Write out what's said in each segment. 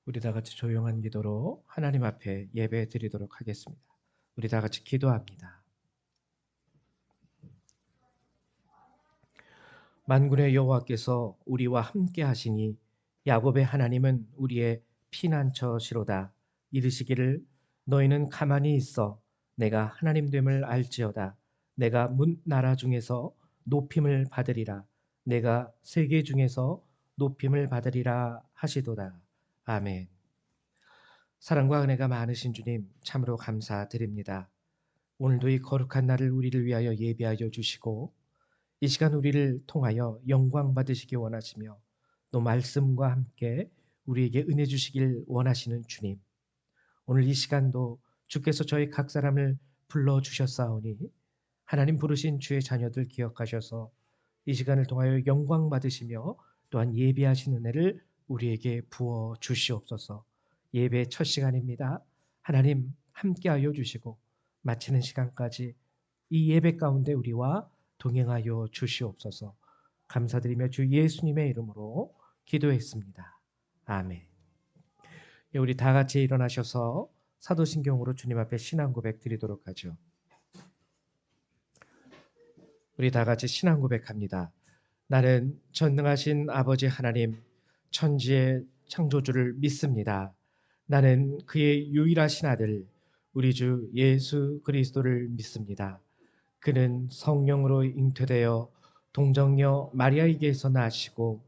우리 다 같이 조용한 기도로 하나님 앞에 예배 드리도록 하겠습니다. 우리 다 같이 기도합니다. 만군의 여호와께서 우리와 함께 하시니 야곱의 하나님은 우리의 피난처시로다. 이르시기를 너희는 가만히 있어 내가 하나님 됨을 알지어다. 내가 문 나라 중에서 높임을 받으리라. 내가 세계 중에서 높임을 받으리라 하시도다. 아멘. 사랑과 은혜가 많으신 주님 참으로 감사드립니다. 오늘도 이 거룩한 날을 우리를 위하여 예비하여 주시고 이 시간 우리를 통하여 영광 받으시기 원하시며 또 말씀과 함께 우리에게 은혜 주시길 원하시는 주님, 오늘 이 시간도 주께서 저희 각 사람을 불러주셨사오니 하나님 부르신 주의 자녀들 기억하셔서 이 시간을 통하여 영광 받으시며 또한 예배하신 은혜를 우리에게 부어 주시옵소서. 예배 첫 시간입니다. 하나님 함께하여 주시고 마치는 시간까지 이 예배 가운데 우리와 동행하여 주시옵소서. 감사드리며 주 예수님의 이름으로 기도했습니다. 아멘. 예, 우리 다 같이 일어나셔서 사도신경으로 주님 앞에 신앙 고백 드리도록 하죠. 우리 다 같이 신앙 고백합니다. 나는 전능하신 아버지 하나님, 천지의 창조주를 믿습니다. 나는 그의 유일하신 아들, 우리 주 예수 그리스도를 믿습니다. 그는 성령으로 잉태되어 동정녀 마리아에게서 나시고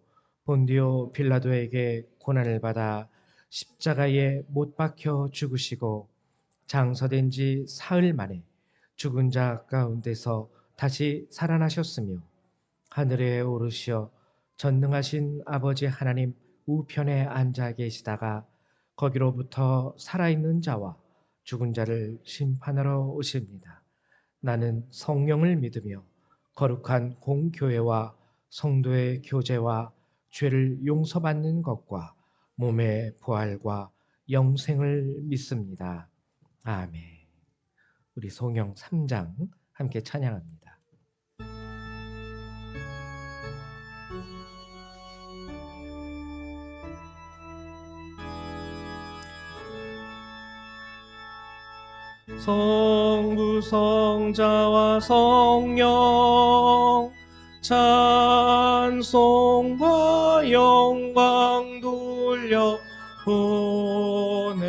본디오 빌라도에게 고난을 받아 십자가에 못 박혀 죽으시고 장사된 지 사흘 만에 죽은 자 가운데서 다시 살아나셨으며 하늘에 오르시어 전능하신 아버지 하나님 우편에 앉아 계시다가 거기로부터 살아있는 자와 죽은 자를 심판하러 오십니다. 나는 성령을 믿으며 거룩한 공교회와 성도의 교제와 죄를 용서받는 것과 몸의 부활과 영생을 믿습니다. 아멘. 우리 송영 3장 함께 찬양합니다. 성부 성자와 성령 찬송과 영광 돌려 보내세.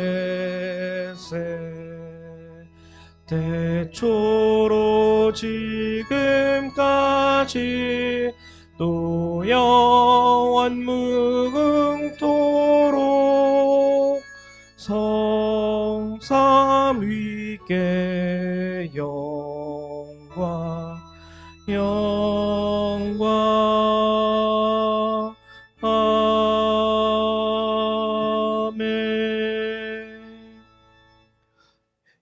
태초로 지금까지 또 영원 무궁토록 성삼위께 영광 영광 아멘.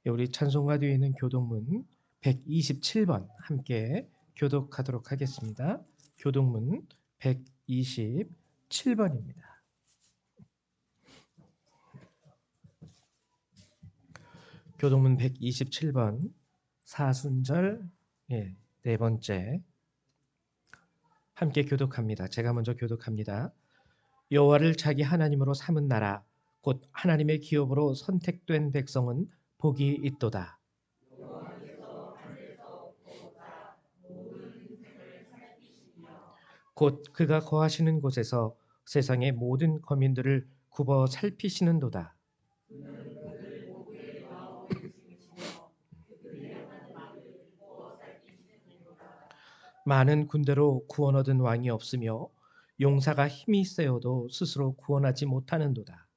우리 찬송가 뒤에 있는 교독문 127번 함께 교독하도록 하겠습니다. 교독문 127번입니다. 교독문 127번 사순절 네 번째 함께 교독합니다. 제가 먼저 교독합니다. 여호와를 자기 하나님으로 삼은 나라 곧 하나님의 기업으로 선택된 백성은 복이 있도다. 곧 그가 거하시는 곳에서 세상의 모든 거민들을 굽어 살피시는도다. 많은 군대로 구원 얻은 왕이 없으며 용사가 힘이 세어도 스스로 구원하지 못하는도다.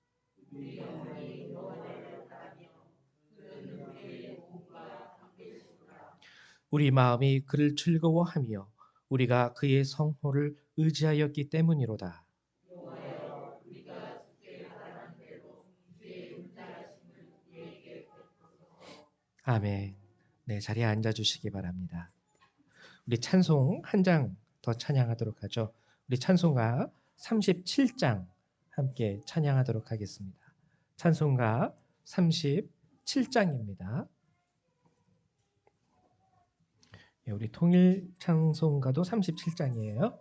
우리 마음이 그를 즐거워하며 우리가 그의 성호를 의지하였기 때문이로다. 아멘. 네, 자리에 앉아주시기 바랍니다. 우리 찬송 한 장 더 찬양하도록 하죠. 우리 찬송가 37장 함께 찬양하도록 하겠습니다. 찬송가 37장입니다. 우리 통일 찬송가도 37장이에요.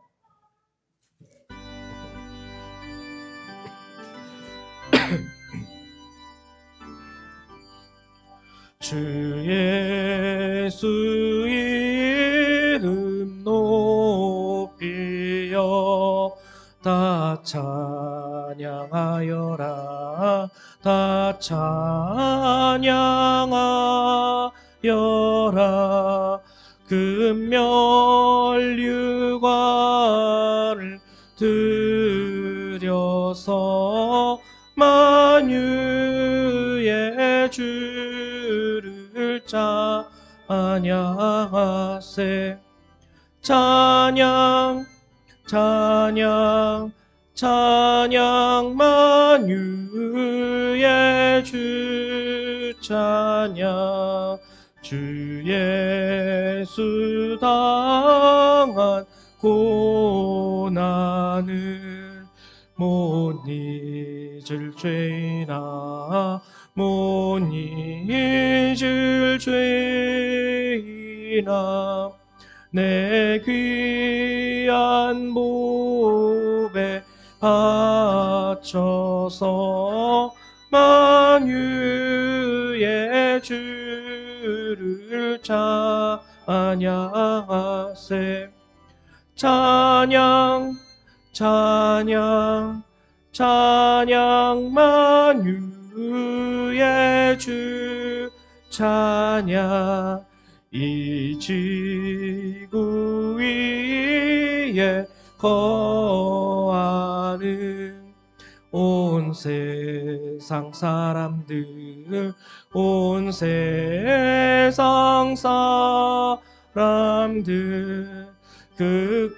주 예수 이름 높이여 다 찬양하여라. 다 찬양하여라. 금면류관을 들여서 만유의 주를 찬양하세. 찬양 찬양 찬양 만유의 주 찬양. 주 예수 당한 고난을 못 잊을 죄나 못 잊을 죄나 내 귀한 몸에 바쳐서 만유의 주를 찬양하세. 찬양 찬양 찬양 만유의 주 찬양. 이 지구 위에 거하는 온 세상 사람들, 온 세상 사람들 그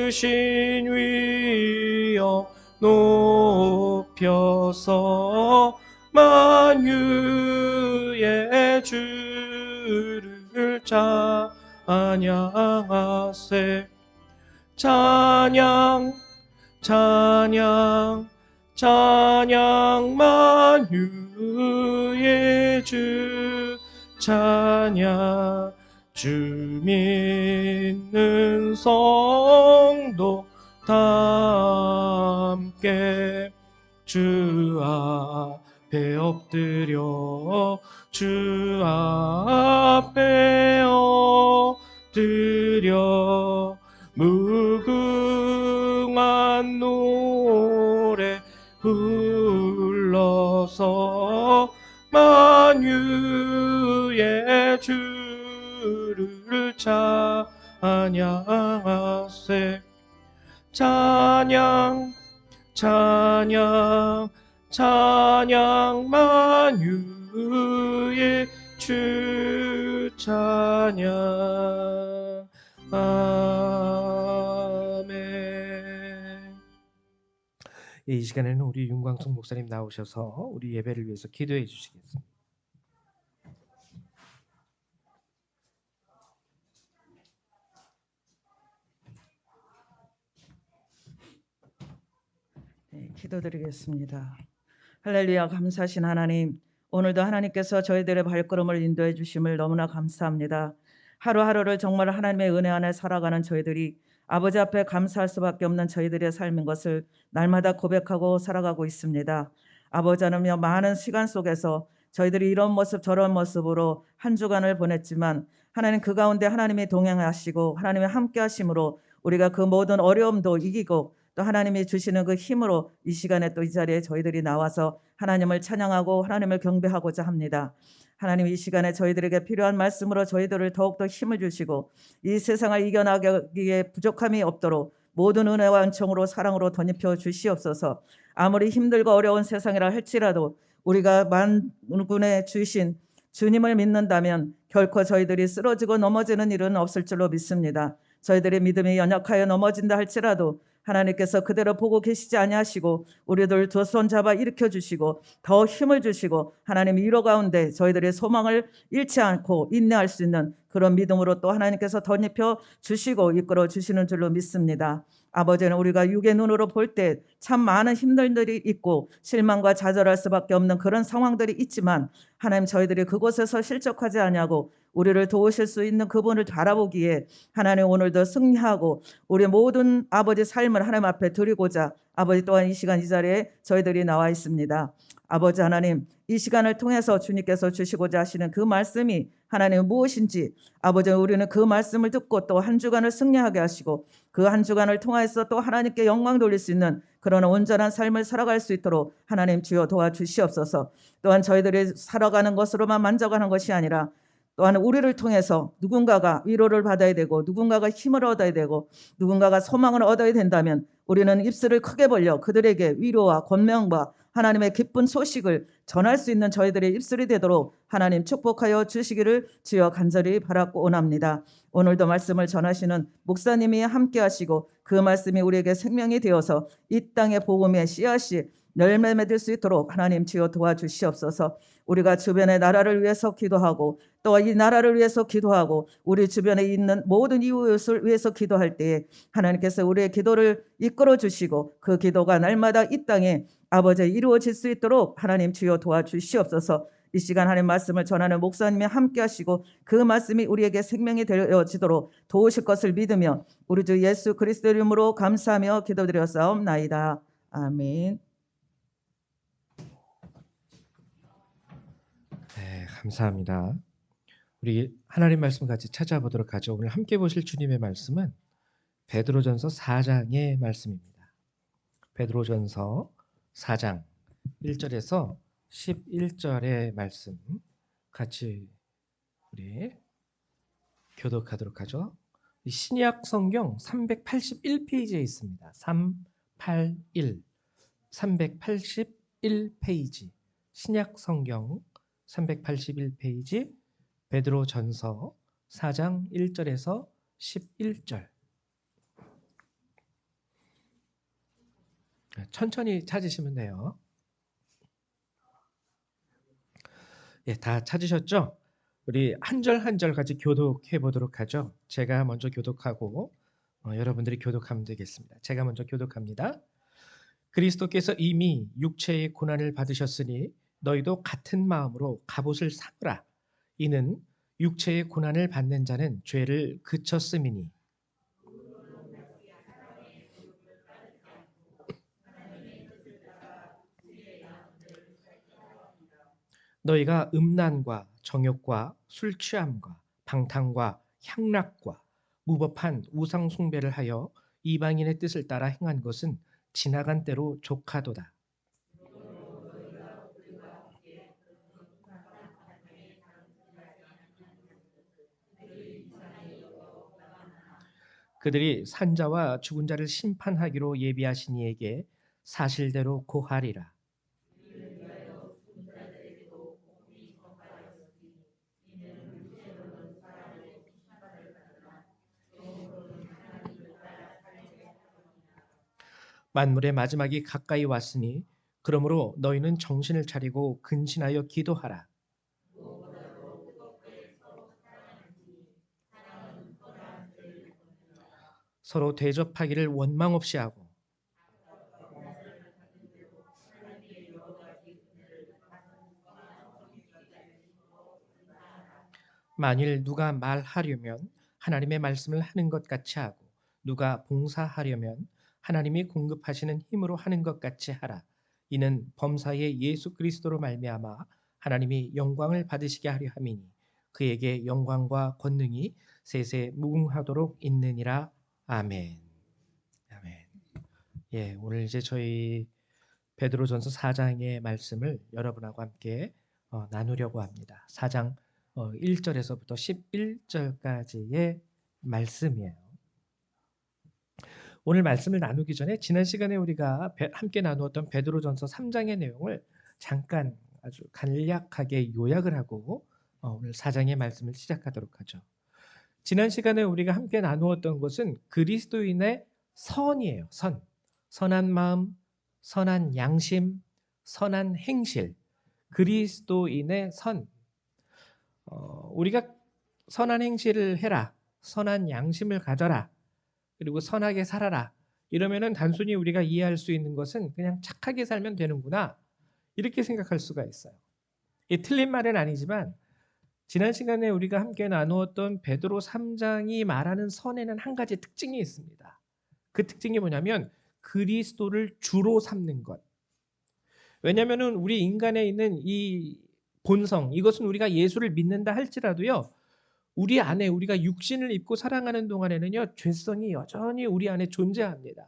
크신 위엄 높여서 만유의 주를 찬양하세. 찬양 찬양 찬양 만유의 주 찬양. 주 믿는 성도 다 함께 주 앞에 엎드려 주 앞에 엎드려 무궁한 노래 불러서 만유의 주를 찬양하세. 찬양 찬양 찬양 만유의 주 찬양. 아멘. 이 시간에는 우리 윤광숙 목사님 나오셔서 우리 예배를 위해서 기도해 주시겠습니다. 네, 기도드리겠습니다. 할렐루야. 감사하신 하나님, 오늘도 하나님께서 저희들의 발걸음을 인도해 주심을 너무나 감사합니다. 하루하루를 정말 하나님의 은혜 안에 살아가는 저희들이 아버지 앞에 감사할 수밖에 없는 저희들의 삶인 것을 날마다 고백하고 살아가고 있습니다. 아버지 하나님, 많은 시간 속에서 저희들이 이런 모습 저런 모습으로 한 주간을 보냈지만 하나님 그 가운데 하나님이 동행하시고 하나님의 함께 하심으로 우리가 그 모든 어려움도 이기고 또 하나님이 주시는 그 힘으로 이 시간에 또 이 자리에 저희들이 나와서 하나님을 찬양하고 하나님을 경배하고자 합니다. 하나님, 이 시간에 저희들에게 필요한 말씀으로 저희들을 더욱더 힘을 주시고 이 세상을 이겨나가기에 부족함이 없도록 모든 은혜와 은총으로 사랑으로 덧입혀 주시옵소서. 아무리 힘들고 어려운 세상이라 할지라도 우리가 만군의 주신 주님을 믿는다면 결코 저희들이 쓰러지고 넘어지는 일은 없을 줄로 믿습니다. 저희들의 믿음이 연약하여 넘어진다 할지라도 하나님께서 그대로 보고 계시지 아니하시고 우리들 두 손 잡아 일으켜 주시고 더 힘을 주시고 하나님 위로 가운데 저희들의 소망을 잃지 않고 인내할 수 있는 그런 믿음으로 또 하나님께서 덧입혀 주시고 이끌어 주시는 줄로 믿습니다. 아버지는 우리가 육의 눈으로 볼 때 참 많은 힘들들이 있고 실망과 좌절할 수밖에 없는 그런 상황들이 있지만 하나님 저희들이 그곳에서 실족하지 아니하고 우리를 도우실 수 있는 그분을 바라보기에 하나님 오늘도 승리하고 우리 모든 아버지 삶을 하나님 앞에 드리고자 아버지 또한 이 시간 이 자리에 저희들이 나와 있습니다. 아버지 하나님 이 시간을 통해서 주님께서 주시고자 하시는 그 말씀이 하나님 무엇인지 아버지 우리는 그 말씀을 듣고 또 한 주간을 승리하게 하시고 그 한 주간을 통하여서 또 하나님께 영광 돌릴 수 있는 그런 온전한 삶을 살아갈 수 있도록 하나님 주여 도와주시옵소서. 또한 저희들이 살아가는 것으로만 만족하는 것이 아니라 또한 우리를 통해서 누군가가 위로를 받아야 되고 누군가가 힘을 얻어야 되고 누군가가 소망을 얻어야 된다면 우리는 입술을 크게 벌려 그들에게 위로와 권명과 하나님의 기쁜 소식을 전할 수 있는 저희들의 입술이 되도록 하나님 축복하여 주시기를 주여 간절히 바라고 원합니다. 오늘도 말씀을 전하시는 목사님이 함께 하시고 그 말씀이 우리에게 생명이 되어서 이 땅의 복음의 씨앗이 열매 맺을 수 있도록 하나님 주여 도와주시옵소서. 우리가 주변의 나라를 위해서 기도하고 또 이 나라를 위해서 기도하고 우리 주변에 있는 모든 이웃을 위해서 기도할 때에 하나님께서 우리의 기도를 이끌어 주시고 그 기도가 날마다 이 땅에 아버지 이루어질 수 있도록 하나님 주여 도와주시옵소서. 이 시간 하나님 말씀을 전하는 목사님이 함께 하시고 그 말씀이 우리에게 생명이 되어지도록 도우실 것을 믿으며 우리 주 예수 그리스도 이름으로 감사하며 기도드렸사옵나이다. 아멘. 네, 감사합니다. 우리 하나님 말씀 같이 찾아보도록 하죠. 오늘 함께 보실 주님의 말씀은 베드로전서 4장의 말씀입니다. 베드로전서 4장 1절에서 11절의 말씀 같이 우리 교독하도록 하죠. 신약 성경 381페이지에 있습니다. 381페이지 신약 성경 381페이지 베드로전서 4장 1절에서 11절 천천히 찾으시면 돼요. 예, 다 찾으셨죠? 우리 한 절 한 절 같이 교독해 보도록 하죠. 제가 먼저 교독하고 여러분들이 교독하면 되겠습니다. 제가 먼저 교독합니다. 그리스도께서 이미 육체의 고난을 받으셨으니 너희도 같은 마음으로 갑옷을 삼으라. 이는 육체의 고난을 받는 자는 죄를 그쳤음이니 너희가 음란과 정욕과 술 취함과 방탕과 향락과 무법한 우상 숭배를 하여 이방인의 뜻을 따라 행한 것은 지나간 때로 족하도다. 그들이 산자와 죽은 자를 심판하기로 예비하신 이에게 사실대로 고하리라. 만물의 마지막이 가까이 왔으니 그러므로 너희는 정신을 차리고 근신하여 기도하라. 서로 대접하기를 원망 없이 하고 만일 누가 말하려면 하나님의 말씀을 하는 것 같이 하고 누가 봉사하려면 하나님이 공급하시는 힘으로 하는 것 같이 하라. 이는 범사의 예수 그리스도로 말미암아 하나님이 영광을 받으시게 하려 함이니 그에게 영광과 권능이 세세 무궁하도록 있느니라. 아멘. 아멘. 예, 오늘 이제 저희 베드로전서 4장의 말씀을 여러분하고 함께 나누려고 합니다. 4장 1절에서부터 11절까지의 말씀이에요. 오늘 말씀을 나누기 전에 지난 시간에 우리가 함께 나누었던 베드로전서 3장의 내용을 잠깐 아주 간략하게 요약을 하고 오늘 4장의 말씀을 시작하도록 하죠. 지난 시간에 우리가 함께 나누었던 것은 그리스도인의 선이에요. 선한 마음, 선한 양심, 선한 행실, 그리스도인의 선. 우리가 선한 행실을 해라, 선한 양심을 가져라, 그리고 선하게 살아라. 이러면은 단순히 우리가 이해할 수 있는 것은 그냥 착하게 살면 되는구나. 이렇게 생각할 수가 있어요. 이 틀린 말은 아니지만 지난 시간에 우리가 함께 나누었던 베드로 3장이 말하는 선에는 한 가지 특징이 있습니다. 그 특징이 뭐냐면 그리스도를 주로 삼는 것. 왜냐하면은 우리 인간에 있는 이 본성, 이것은 우리가 예수를 믿는다 할지라도요. 우리 안에 우리가 육신을 입고 살아가는 동안에는요. 죄성이 여전히 우리 안에 존재합니다.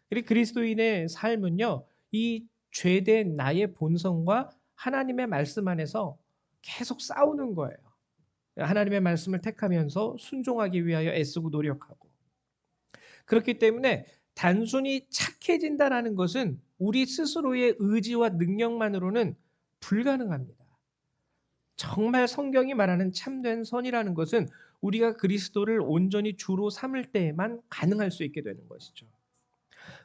그리고 그리스도인의 삶은요. 이 죄된 나의 본성과 하나님의 말씀 안에서 계속 싸우는 거예요. 하나님의 말씀을 택하면서 순종하기 위하여 애쓰고 노력하고. 그렇기 때문에 단순히 착해진다라는 것은 우리 스스로의 의지와 능력만으로는 불가능합니다. 정말 성경이 말하는 참된 선이라는 것은 우리가 그리스도를 온전히 주로 삼을 때에만 가능할 수 있게 되는 것이죠.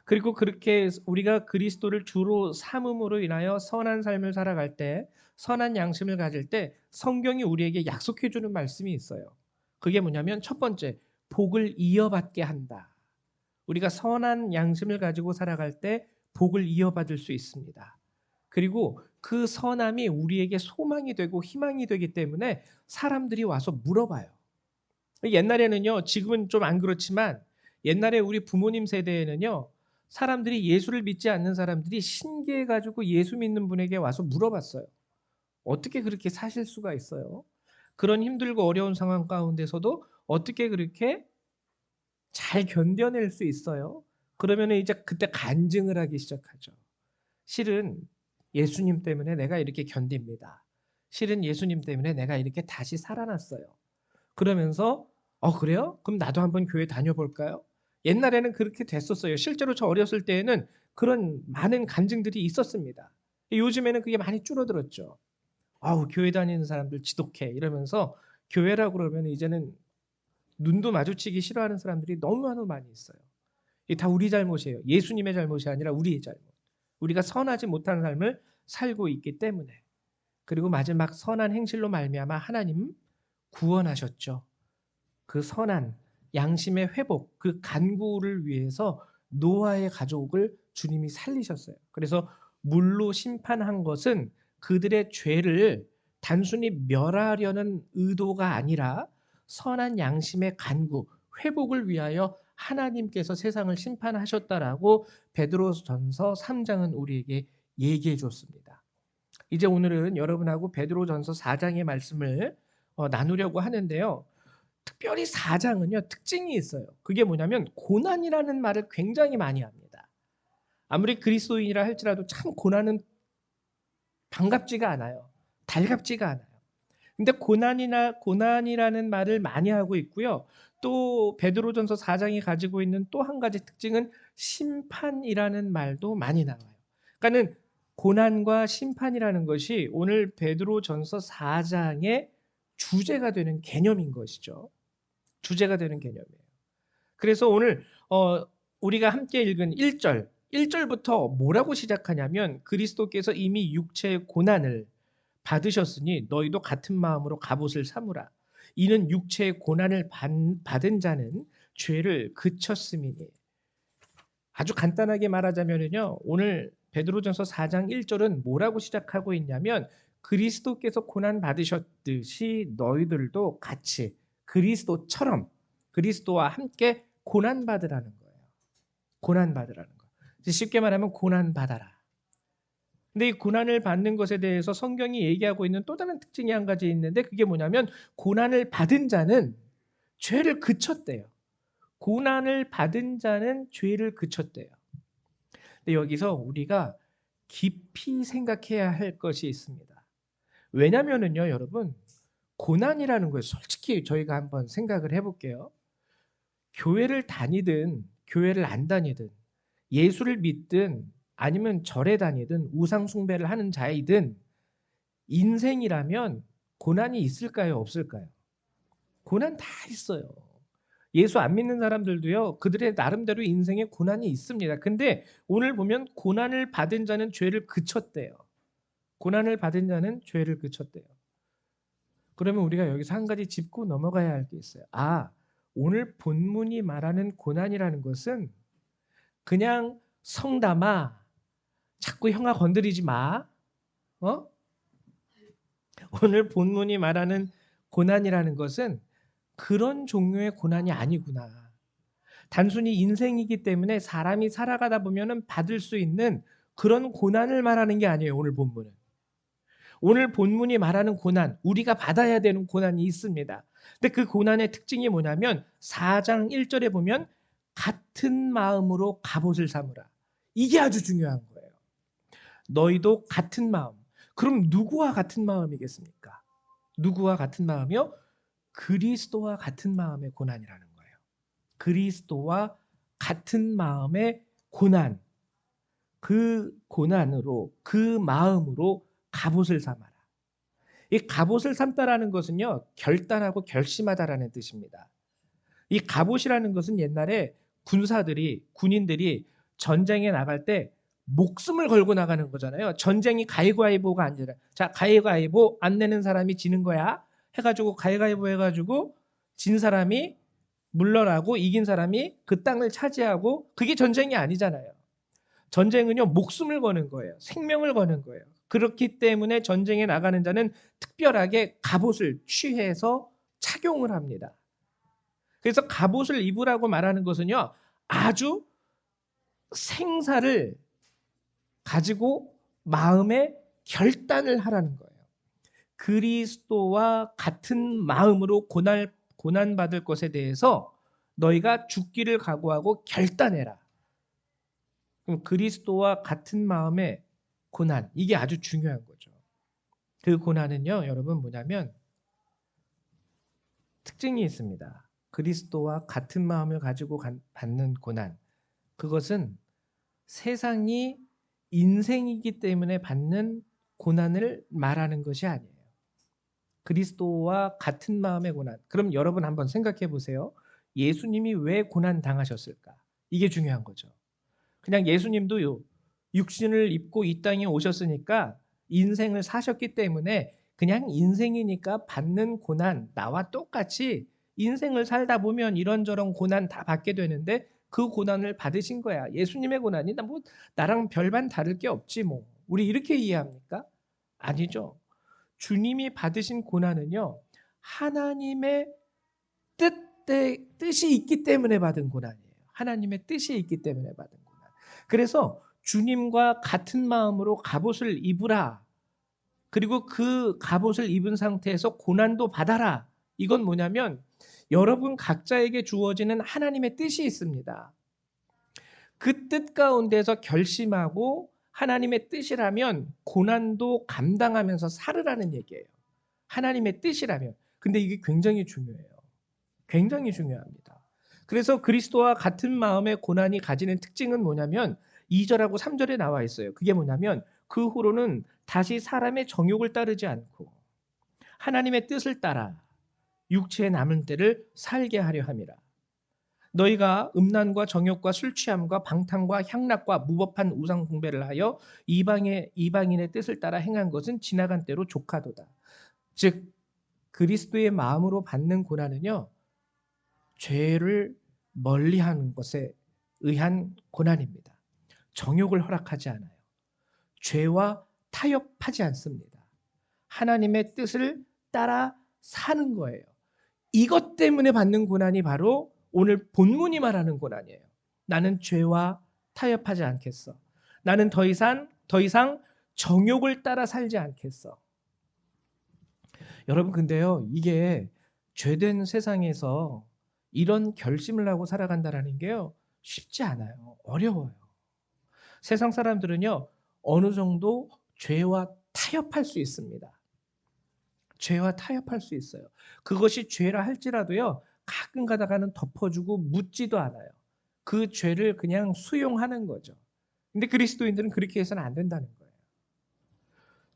그리고 그렇게 우리가 그리스도를 주로 삼음으로 인하여 선한 삶을 살아갈 때, 선한 양심을 가질 때 성경이 우리에게 약속해 주는 말씀이 있어요. 그게 뭐냐면 첫 번째, 복을 이어받게 한다. 우리가 선한 양심을 가지고 살아갈 때 복을 이어받을 수 있습니다. 그리고 그 선함이 우리에게 소망이 되고 희망이 되기 때문에 사람들이 와서 물어봐요. 옛날에는요, 지금은 좀 안 그렇지만 옛날에 우리 부모님 세대에는요, 사람들이 예수를 믿지 않는 사람들이 신기해가지고 예수 믿는 분에게 와서 물어봤어요. 어떻게 그렇게 사실 수가 있어요? 그런 힘들고 어려운 상황 가운데서도 어떻게 그렇게 잘 견뎌낼 수 있어요? 그러면 이제 그때 간증을 하기 시작하죠. 실은 예수님 때문에 내가 이렇게 견딥니다. 실은 예수님 때문에 내가 이렇게 다시 살아났어요. 그러면서 그래요? 그럼 나도 한번 교회 다녀볼까요? 옛날에는 그렇게 됐었어요. 실제로 저 어렸을 때에는 그런 많은 간증들이 있었습니다. 요즘에는 그게 많이 줄어들었죠. 아우 교회 다니는 사람들 지독해 이러면서 교회라고 그러면 이제는 눈도 마주치기 싫어하는 사람들이 너무너무 많이 있어요. 이게 다 우리 잘못이에요. 예수님의 잘못이 아니라 우리의 잘못. 우리가 선하지 못한 삶을 살고 있기 때문에. 그리고 마지막 선한 행실로 말미암아 하나님 구원하셨죠. 그 선한 양심의 회복, 그 간구를 위해서 노아의 가족을 주님이 살리셨어요. 그래서 물로 심판한 것은 그들의 죄를 단순히 멸하려는 의도가 아니라 선한 양심의 간구, 회복을 위하여 하나님께서 세상을 심판하셨다라고 베드로전서 3장은 우리에게 얘기해 줬습니다. 이제 오늘은 여러분하고 베드로전서 4장의 말씀을 나누려고 하는데요. 특별히 4장은요. 특징이 있어요. 그게 뭐냐면 고난이라는 말을 굉장히 많이 합니다. 아무리 그리스도인이라 할지라도 참 고난은 반갑지가 않아요. 달갑지가 않아요. 근데 고난이라는 말을 많이 하고 있고요. 또 베드로전서 4장이 가지고 있는 또 한 가지 특징은 심판이라는 말도 많이 나와요. 그러니까는 고난과 심판이라는 것이 오늘 베드로전서 4장의 주제가 되는 개념인 것이죠. 주제가 되는 개념이에요. 그래서 오늘 우리가 함께 읽은 1절부터 뭐라고 시작하냐면 그리스도께서 이미 육체의 고난을 받으셨으니 너희도 같은 마음으로 갑옷을 삼으라. 이는 육체의 고난을 받은 자는 죄를 그쳤음이니. 아주 간단하게 말하자면요. 오늘 베드로전서 4장 1절은 뭐라고 시작하고 있냐면 그리스도께서 고난 받으셨듯이 너희들도 같이 그리스도처럼 그리스도와 함께 고난 받으라는 거예요. 고난 받으라는 거. 쉽게 말하면 고난 받아라. 근데 이 고난을 받는 것에 대해서 성경이 얘기하고 있는 또 다른 특징이 한 가지 있는데 그게 뭐냐면 고난을 받은 자는 죄를 그쳤대요. 고난을 받은 자는 죄를 그쳤대요. 근데 여기서 우리가 깊이 생각해야 할 것이 있습니다. 왜냐면은요, 여러분, 고난이라는 걸 솔직히 저희가 한번 생각을 해볼게요. 교회를 다니든 교회를 안 다니든 예수를 믿든 아니면 절에 다니든 우상 숭배를 하는 자이든 인생이라면 고난이 있을까요? 없을까요? 고난 다 있어요. 예수 안 믿는 사람들도요. 그들의 나름대로 인생에 고난이 있습니다. 근데 오늘 보면 고난을 받은 자는 죄를 그쳤대요. 고난을 받은 자는 죄를 그쳤대요. 그러면 우리가 여기서 한 가지 짚고 넘어가야 할 게 있어요. 오늘 본문이 말하는 고난이라는 것은 그냥 성담아, 자꾸 형아 건드리지 마. 어? 오늘 본문이 말하는 고난이라는 것은 그런 종류의 고난이 아니구나. 단순히 인생이기 때문에 사람이 살아가다 보면은 받을 수 있는 그런 고난을 말하는 게 아니에요. 오늘 본문은. 오늘 본문이 말하는 고난, 우리가 받아야 되는 고난이 있습니다. 근데 그 고난의 특징이 뭐냐면 4장 1절에 보면 같은 마음으로 갑옷을 삼으라. 이게 아주 중요한 거예요. 너희도 같은 마음. 그럼 누구와 같은 마음이겠습니까? 누구와 같은 마음이요? 그리스도와 같은 마음의 고난이라는 거예요. 그리스도와 같은 마음의 고난. 그 고난으로, 그 마음으로 갑옷을 삼아라. 이 갑옷을 삼다라는 것은요, 결단하고 결심하다라는 뜻입니다. 이 갑옷이라는 것은 옛날에 군인들이 전쟁에 나갈 때 목숨을 걸고 나가는 거잖아요. 전쟁이 가위바위보가 아니라, 자, 가위바위보 안 내는 사람이 지는 거야. 해가지고 가위바위보 해가지고 진 사람이 물러나고 이긴 사람이 그 땅을 차지하고, 그게 전쟁이 아니잖아요. 전쟁은요, 목숨을 거는 거예요. 생명을 거는 거예요. 그렇기 때문에 전쟁에 나가는 자는 특별하게 갑옷을 취해서 착용을 합니다. 그래서 갑옷을 입으라고 말하는 것은요, 아주 생사를 가지고 마음의 결단을 하라는 거예요. 그리스도와 같은 마음으로 고난받을 것에 대해서 너희가 죽기를 각오하고 결단해라. 그럼 그리스도와 같은 마음의 고난, 이게 아주 중요한 거죠. 그 고난은요, 여러분 뭐냐면 특징이 있습니다. 그리스도와 같은 마음을 가지고 받는 고난. 그것은 세상이 인생이기 때문에 받는 고난을 말하는 것이 아니에요. 그리스도와 같은 마음의 고난. 그럼 여러분 한번 생각해 보세요. 예수님이 왜 고난 당하셨을까? 이게 중요한 거죠. 그냥 예수님도 육신을 입고 이 땅에 오셨으니까 인생을 사셨기 때문에 그냥 인생이니까 받는 고난, 나와 똑같이 인생을 살다 보면 이런저런 고난 다 받게 되는데 그 고난을 받으신 거야. 예수님의 고난이 나랑 별반 다를 게 없지 뭐. 우리 이렇게 이해합니까? 아니죠. 주님이 받으신 고난은요, 하나님의 뜻이 있기 때문에 받은 고난이에요. 하나님의 뜻이 있기 때문에 받은 고난. 그래서 주님과 같은 마음으로 갑옷을 입으라. 그리고 그 갑옷을 입은 상태에서 고난도 받아라. 이건 뭐냐면 여러분 각자에게 주어지는 하나님의 뜻이 있습니다. 그 뜻 가운데서 결심하고 하나님의 뜻이라면 고난도 감당하면서 살으라는 얘기예요. 하나님의 뜻이라면. 근데 이게 굉장히 중요해요. 굉장히 중요합니다. 그래서 그리스도와 같은 마음의 고난이 가지는 특징은 뭐냐면 2절하고 3절에 나와 있어요. 그게 뭐냐면 그 후로는 다시 사람의 정욕을 따르지 않고 하나님의 뜻을 따라 육체의 남은 때를 살게 하려 함이라. 너희가 음란과 정욕과 술 취함과 방탕과 향락과 무법한 우상 숭배를 하여 이방인의 뜻을 따라 행한 것은 지나간 때로 족하도다. 즉 그리스도의 마음으로 받는 고난은요, 죄를 멀리하는 것에 의한 고난입니다. 정욕을 허락하지 않아요. 죄와 타협하지 않습니다. 하나님의 뜻을 따라 사는 거예요. 이것 때문에 받는 고난이 바로 오늘 본문이 말하는 고난이에요. 나는 죄와 타협하지 않겠어. 나는 더 이상 정욕을 따라 살지 않겠어. 여러분 근데요, 이게 죄된 세상에서 이런 결심을 하고 살아간다는 게요, 쉽지 않아요. 어려워요. 세상 사람들은요, 어느 정도 죄와 타협할 수 있습니다. 죄와 타협할 수 있어요. 그것이 죄라 할지라도요, 가끔 가다가는 덮어주고 묻지도 않아요. 그 죄를 그냥 수용하는 거죠. 근데 그리스도인들은 그렇게 해서는 안 된다는 거예요.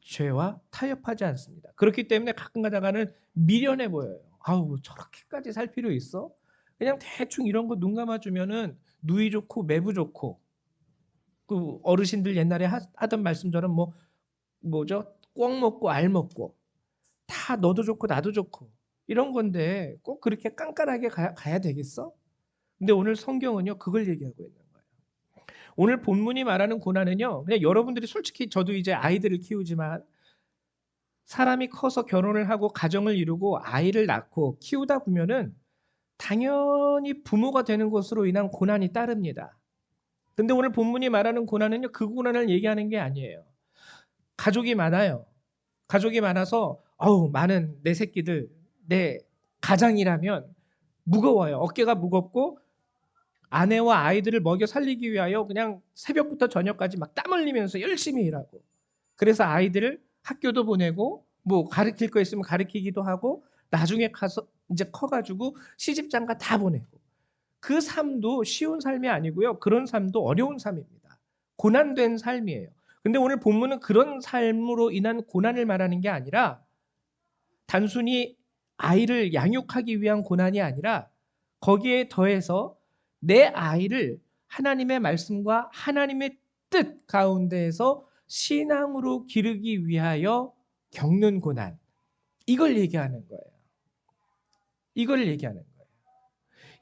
죄와 타협하지 않습니다. 그렇기 때문에 가끔 가다가는 미련해 보여요. 아우, 저렇게까지 살 필요 있어? 그냥 대충 이런 거 눈 감아주면은 누이 좋고 매부 좋고, 그 어르신들 옛날에 하던 말씀처럼 뭐죠? 꿩 먹고 알 먹고 다 너도 좋고 나도 좋고 이런 건데 꼭 그렇게 깐깐하게 가야 되겠어? 근데 오늘 성경은요, 그걸 얘기하고 있는 거예요. 오늘 본문이 말하는 고난은요, 그냥 여러분들이 솔직히 저도 이제 아이들을 키우지만 사람이 커서 결혼을 하고 가정을 이루고 아이를 낳고 키우다 보면은 당연히 부모가 되는 것으로 인한 고난이 따릅니다. 근데 오늘 본문이 말하는 고난은요, 그 고난을 얘기하는 게 아니에요. 가족이 많아요. 가족이 많아서 많은 내 새끼들, 내 가장이라면 무거워요. 어깨가 무겁고 아내와 아이들을 먹여 살리기 위하여 그냥 새벽부터 저녁까지 막 땀 흘리면서 열심히 일하고, 그래서 아이들을 학교도 보내고 뭐 가르칠 거 있으면 가르치기도 하고, 나중에 가서 이제 커가지고 시집장가 다 보내고, 그 삶도 쉬운 삶이 아니고요. 그런 삶도 어려운 삶입니다. 고난된 삶이에요. 근데 오늘 본문은 그런 삶으로 인한 고난을 말하는 게 아니라 단순히 아이를 양육하기 위한 고난이 아니라 거기에 더해서 내 아이를 하나님의 말씀과 하나님의 뜻 가운데에서 신앙으로 기르기 위하여 겪는 고난. 이걸 얘기하는 거예요. 이걸 얘기하는 거예요.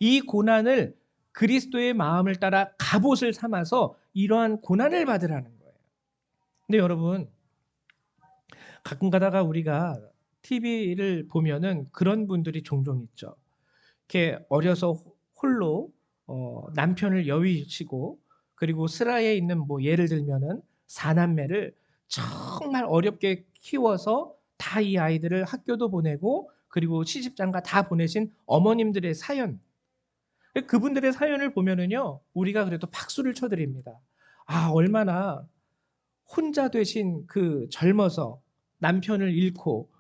이 고난을 그리스도의 마음을 따라 갑옷을 삼아서 이러한 고난을 받으라는 거예요. 근데 여러분, 가끔 가다가 우리가 TV를 보면은 그런 분들이 종종 있죠. 이렇게 어려서 홀로 남편을 여위시고, 그리고 스라에 있는 뭐 예를 들면은 사남매를 정말 어렵게 키워서 다 이 아이들을 학교도 보내고 그리고 시집장가 다 보내신 어머님들의 사연, 그분들의 사연을 보면은요, 우리가 그래도 박수를 쳐드립니다. 아, 얼마나 혼자 되신 그 젊어서 남편을 잃고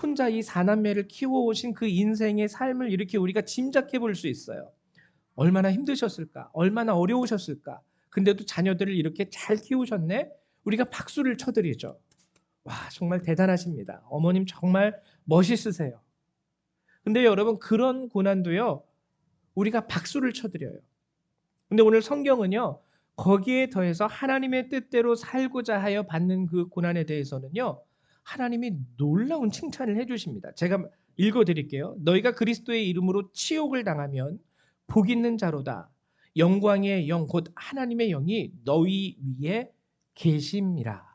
혼자 이 사남매를 키워오신 그 인생의 삶을 이렇게 우리가 짐작해 볼 수 있어요. 얼마나 힘드셨을까? 얼마나 어려우셨을까? 근데도 자녀들을 이렇게 잘 키우셨네? 우리가 박수를 쳐드리죠. 와, 정말 대단하십니다. 어머님 정말 멋있으세요. 근데 여러분, 그런 고난도요, 우리가 박수를 쳐드려요. 근데 오늘 성경은요, 거기에 더해서 하나님의 뜻대로 살고자 하여 받는 그 고난에 대해서는요, 하나님이 놀라운 칭찬을 해주십니다. 제가 읽어드릴게요. 너희가 그리스도의 이름으로 치욕을 당하면 복 있는 자로다. 영광의 영 곧 하나님의 영이 너희 위에 계심이라.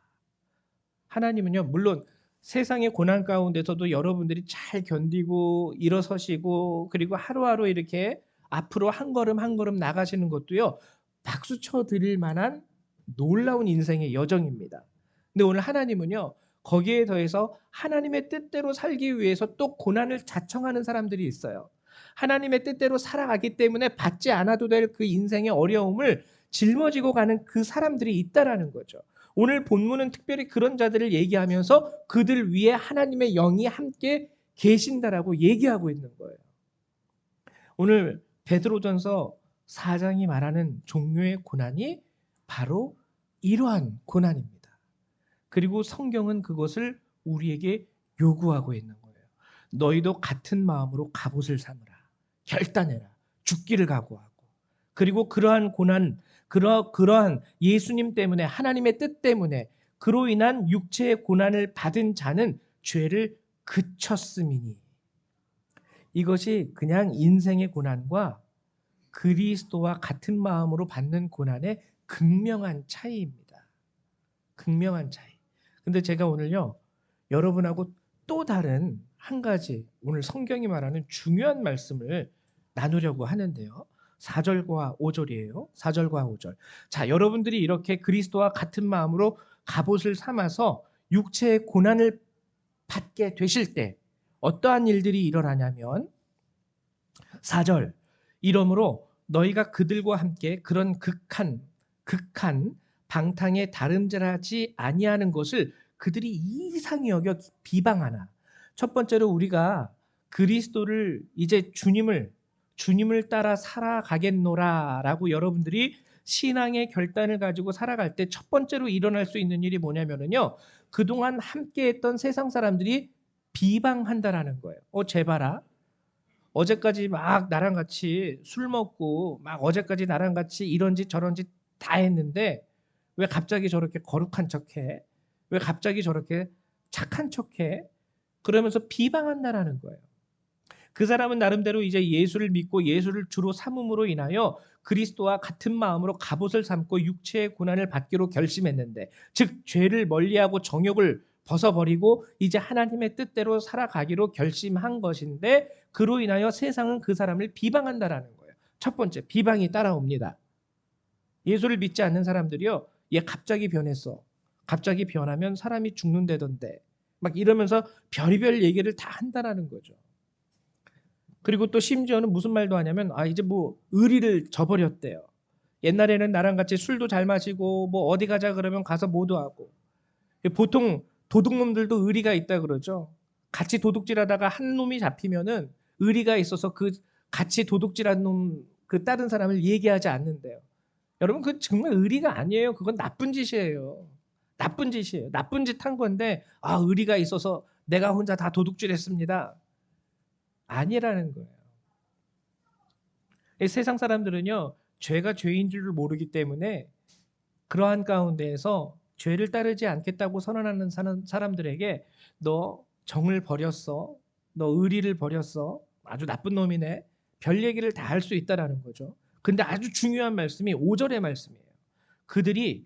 하나님은요, 물론 세상의 고난 가운데서도 여러분들이 잘 견디고 일어서시고 그리고 하루하루 이렇게 앞으로 한 걸음 한 걸음 나가시는 것도요, 박수 쳐 드릴 만한 놀라운 인생의 여정입니다. 근데 오늘 하나님은요, 거기에 더해서 하나님의 뜻대로 살기 위해서 또 고난을 자청하는 사람들이 있어요. 하나님의 뜻대로 살아가기 때문에 받지 않아도 될 그 인생의 어려움을 짊어지고 가는 그 사람들이 있다라는 거죠. 오늘 본문은 특별히 그런 자들을 얘기하면서 그들 위에 하나님의 영이 함께 계신다라고 얘기하고 있는 거예요. 오늘 베드로전서 4장이 말하는 종류의 고난이 바로 이러한 고난입니다. 그리고 성경은 그것을 우리에게 요구하고 있는 거예요. 너희도 같은 마음으로 갑옷을 삼으라. 결단해라. 죽기를 각오하고. 그리고 그러한 고난, 그러한 예수님 때문에, 하나님의 뜻 때문에 그로 인한 육체의 고난을 받은 자는 죄를 그쳤음이니. 이것이 그냥 인생의 고난과 그리스도와 같은 마음으로 받는 고난의 극명한 차이입니다. 극명한 차이. 근데 제가 오늘요, 여러분하고 또 다른 한 가지 오늘 성경이 말하는 중요한 말씀을 나누려고 하는데요. 4절과 5절이에요. 4절과 5절. 자, 여러분들이 이렇게 그리스도와 같은 마음으로 갑옷을 삼아서 육체의 고난을 받게 되실 때 어떠한 일들이 일어나냐면 4절. 이러므로 너희가 그들과 함께 그런 극한 방탕에 다름질하지 아니하는 것을 그들이 이상히 여겨 비방하나. 첫 번째로 우리가 그리스도를 이제 주님을 따라 살아가겠노라라고 여러분들이 신앙의 결단을 가지고 살아갈 때 첫 번째로 일어날 수 있는 일이 뭐냐면은요, 그동안 함께했던 세상 사람들이 비방한다라는 거예요. 쟤 봐라. 어제까지 막 나랑 같이 술 먹고 막 어제까지 나랑 같이 이런 짓 저런 짓 다 했는데 왜 갑자기 저렇게 거룩한 척해? 왜 갑자기 저렇게 착한 척해? 그러면서 비방한다라는 거예요. 그 사람은 나름대로 이제 예수를 믿고 예수를 주로 삼음으로 인하여 그리스도와 같은 마음으로 갑옷을 삼고 육체의 고난을 받기로 결심했는데, 즉 죄를 멀리하고 정욕을 벗어버리고 이제 하나님의 뜻대로 살아가기로 결심한 것인데, 그로 인하여 세상은 그 사람을 비방한다라는 거예요. 첫 번째, 비방이 따라옵니다. 예수를 믿지 않는 사람들이요, 얘 갑자기 변했어, 갑자기 변하면 사람이 죽는다던데, 막 이러면서 별의별 얘기를 다 한다라는 거죠. 그리고 또 심지어는 무슨 말도 하냐면, 이제 뭐 의리를 저버렸대요. 옛날에는 나랑 같이 술도 잘 마시고 뭐 어디 가자 그러면 가서 뭐도 하고. 보통 도둑놈들도 의리가 있다 그러죠. 같이 도둑질하다가 한 놈이 잡히면은 의리가 있어서 그 같이 도둑질한 놈 그 다른 사람을 얘기하지 않는데요. 여러분, 그 정말 의리가 아니에요. 그건 나쁜 짓이에요. 나쁜 짓이에요. 나쁜 짓 한 건데 의리가 있어서 내가 혼자 다 도둑질했습니다, 아니라는 거예요. 세상 사람들은요, 죄가 죄인 줄을 모르기 때문에 그러한 가운데에서 죄를 따르지 않겠다고 선언하는 사람들에게 너 정을 버렸어, 너 의리를 버렸어, 아주 나쁜 놈이네, 별 얘기를 다 할 수 있다라는 거죠. 근데 아주 중요한 말씀이 5절의 말씀이에요. 그들이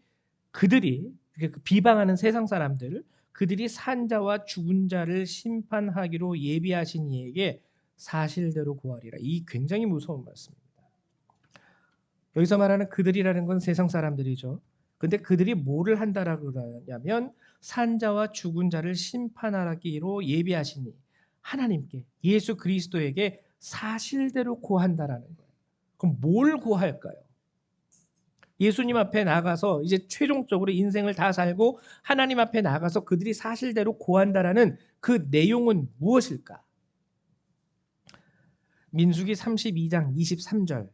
비방하는 세상 사람들, 그들이 산 자와 죽은 자를 심판하기로 예비하신 이에게 사실대로 구하리라. 이 굉장히 무서운 말씀입니다. 여기서 말하는 그들이라는 건 세상 사람들이죠. 근데 그들이 뭐를 한다라고 그러냐면, 산자와 죽은 자를 심판하기로 예비하시니 하나님께, 예수 그리스도에게 사실대로 고한다라는 거예요. 그럼 뭘 고할까요? 예수님 앞에 나가서 이제 최종적으로 인생을 다 살고 하나님 앞에 나가서 그들이 사실대로 고한다라는 그 내용은 무엇일까? 민수기 32장 23절,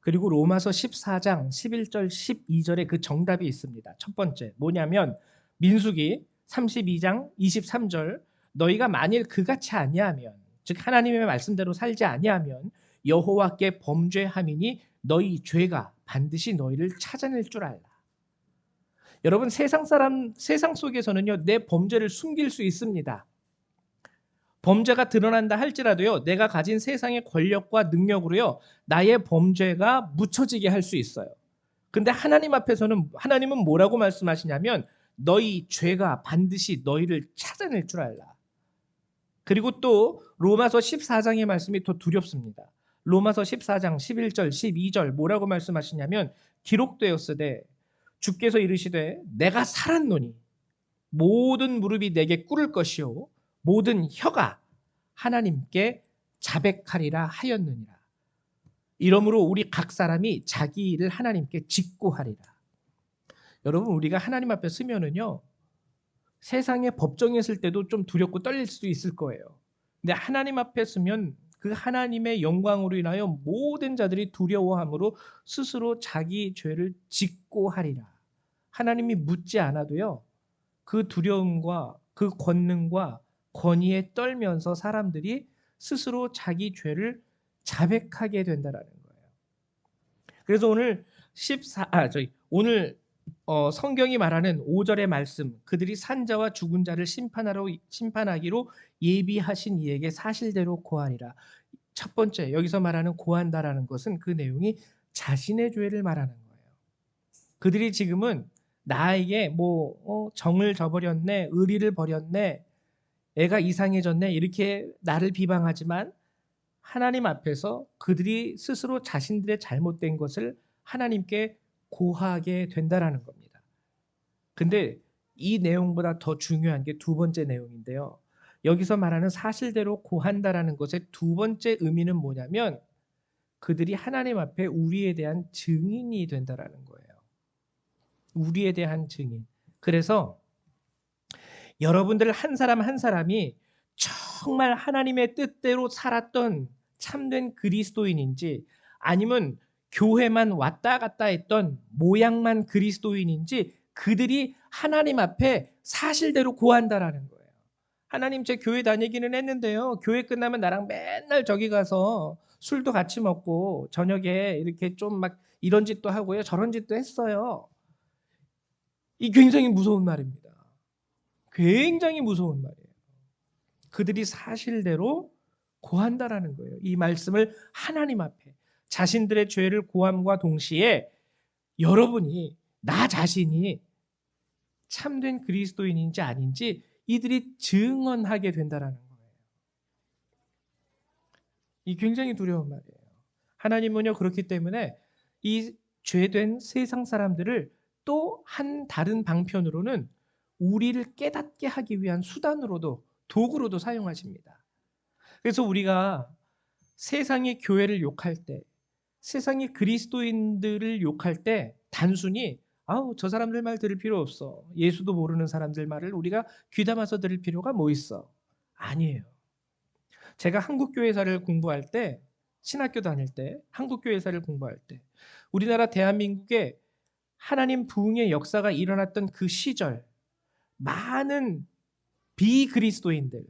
그리고 로마서 14장 11절 12절에 그 정답이 있습니다. 첫 번째 뭐냐면, 민수기 32장 23절, 너희가 만일 그같이 아니하면, 즉 하나님의 말씀대로 살지 아니하면 여호와께 범죄함이니 너희 죄가 반드시 너희를 찾아낼 줄 알라. 여러분, 세상 속에서는요, 내 범죄를 숨길 수 있습니다. 범죄가 드러난다 할지라도요, 내가 가진 세상의 권력과 능력으로요, 나의 범죄가 묻혀지게 할 수 있어요. 근데 하나님 앞에서는, 하나님은 뭐라고 말씀하시냐면, 너희 죄가 반드시 너희를 찾아낼 줄 알라. 그리고 또 로마서 14장의 말씀이 더 두렵습니다. 로마서 14장 11절 12절 뭐라고 말씀하시냐면, 기록되었으되 주께서 이르시되 내가 살았노니 모든 무릎이 내게 꿇을 것이요 모든 혀가 하나님께 자백하리라 하였느니라. 이러므로 우리 각 사람이 자기 일을 하나님께 직고하리라. 여러분, 우리가 하나님 앞에 서면은요, 세상의 법정에 있을 때도 좀 두렵고 떨릴 수도 있을 거예요. 근데 하나님 앞에 서면 그 하나님의 영광으로 인하여 모든 자들이 두려워함으로 스스로 자기 죄를 직고하리라. 하나님이 묻지 않아도요, 그 두려움과 그 권능과 권위에 떨면서 사람들이 스스로 자기 죄를 자백하게 된다라는 거예요. 그래서 오늘 성경이 말하는 5절의 말씀, 그들이 산자와 죽은 자를 심판하기로 예비하신 이에게 사실대로 고하리라. 첫 번째, 여기서 말하는 고한다라는 것은 그 내용이 자신의 죄를 말하는 거예요. 그들이 지금은 나에게 정을 저버렸네, 의리를 버렸네, 애가 이상해졌네, 이렇게 나를 비방하지만 하나님 앞에서 그들이 스스로 자신들의 잘못된 것을 하나님께 고하게 된다라는 겁니다. 근데 이 내용보다 더 중요한 게 두 번째 내용인데요. 여기서 말하는 사실대로 고한다라는 것의 두 번째 의미는 뭐냐면, 그들이 하나님 앞에 우리에 대한 증인이 된다라는 거예요. 우리에 대한 증인. 그래서 여러분들 한 사람 한 사람이 정말 하나님의 뜻대로 살았던 참된 그리스도인인지, 아니면 교회만 왔다 갔다 했던 모양만 그리스도인인지, 그들이 하나님 앞에 사실대로 고한다라는 거예요. 하나님, 제 교회 다니기는 했는데요, 교회 끝나면 나랑 맨날 저기 가서 술도 같이 먹고 저녁에 이렇게 좀 막 이런 짓도 하고요, 저런 짓도 했어요. 이 굉장히 무서운 말입니다. 굉장히 무서운 말이에요. 그들이 사실대로 고한다라는 거예요. 이 말씀을 하나님 앞에 자신들의 죄를 고함과 동시에 여러분이 나 자신이 참된 그리스도인인지 아닌지 이들이 증언하게 된다라는 거예요. 이 굉장히 두려운 말이에요. 하나님은요 그렇기 때문에 이 죄된 세상 사람들을 또 한 다른 방편으로는 우리를 깨닫게 하기 위한 수단으로도 도구로도 사용하십니다. 그래서 우리가 세상의 교회를 욕할 때, 세상의 그리스도인들을 욕할 때 단순히 아우 저 사람들 말 들을 필요 없어. 예수도 모르는 사람들 말을 우리가 귀담아서 들을 필요가 뭐 있어? 아니에요. 제가 한국교회사를 공부할 때, 신학교 다닐 때, 한국교회사를 공부할 때 우리나라 대한민국에 하나님 부흥의 역사가 일어났던 그 시절 많은 비그리스도인들,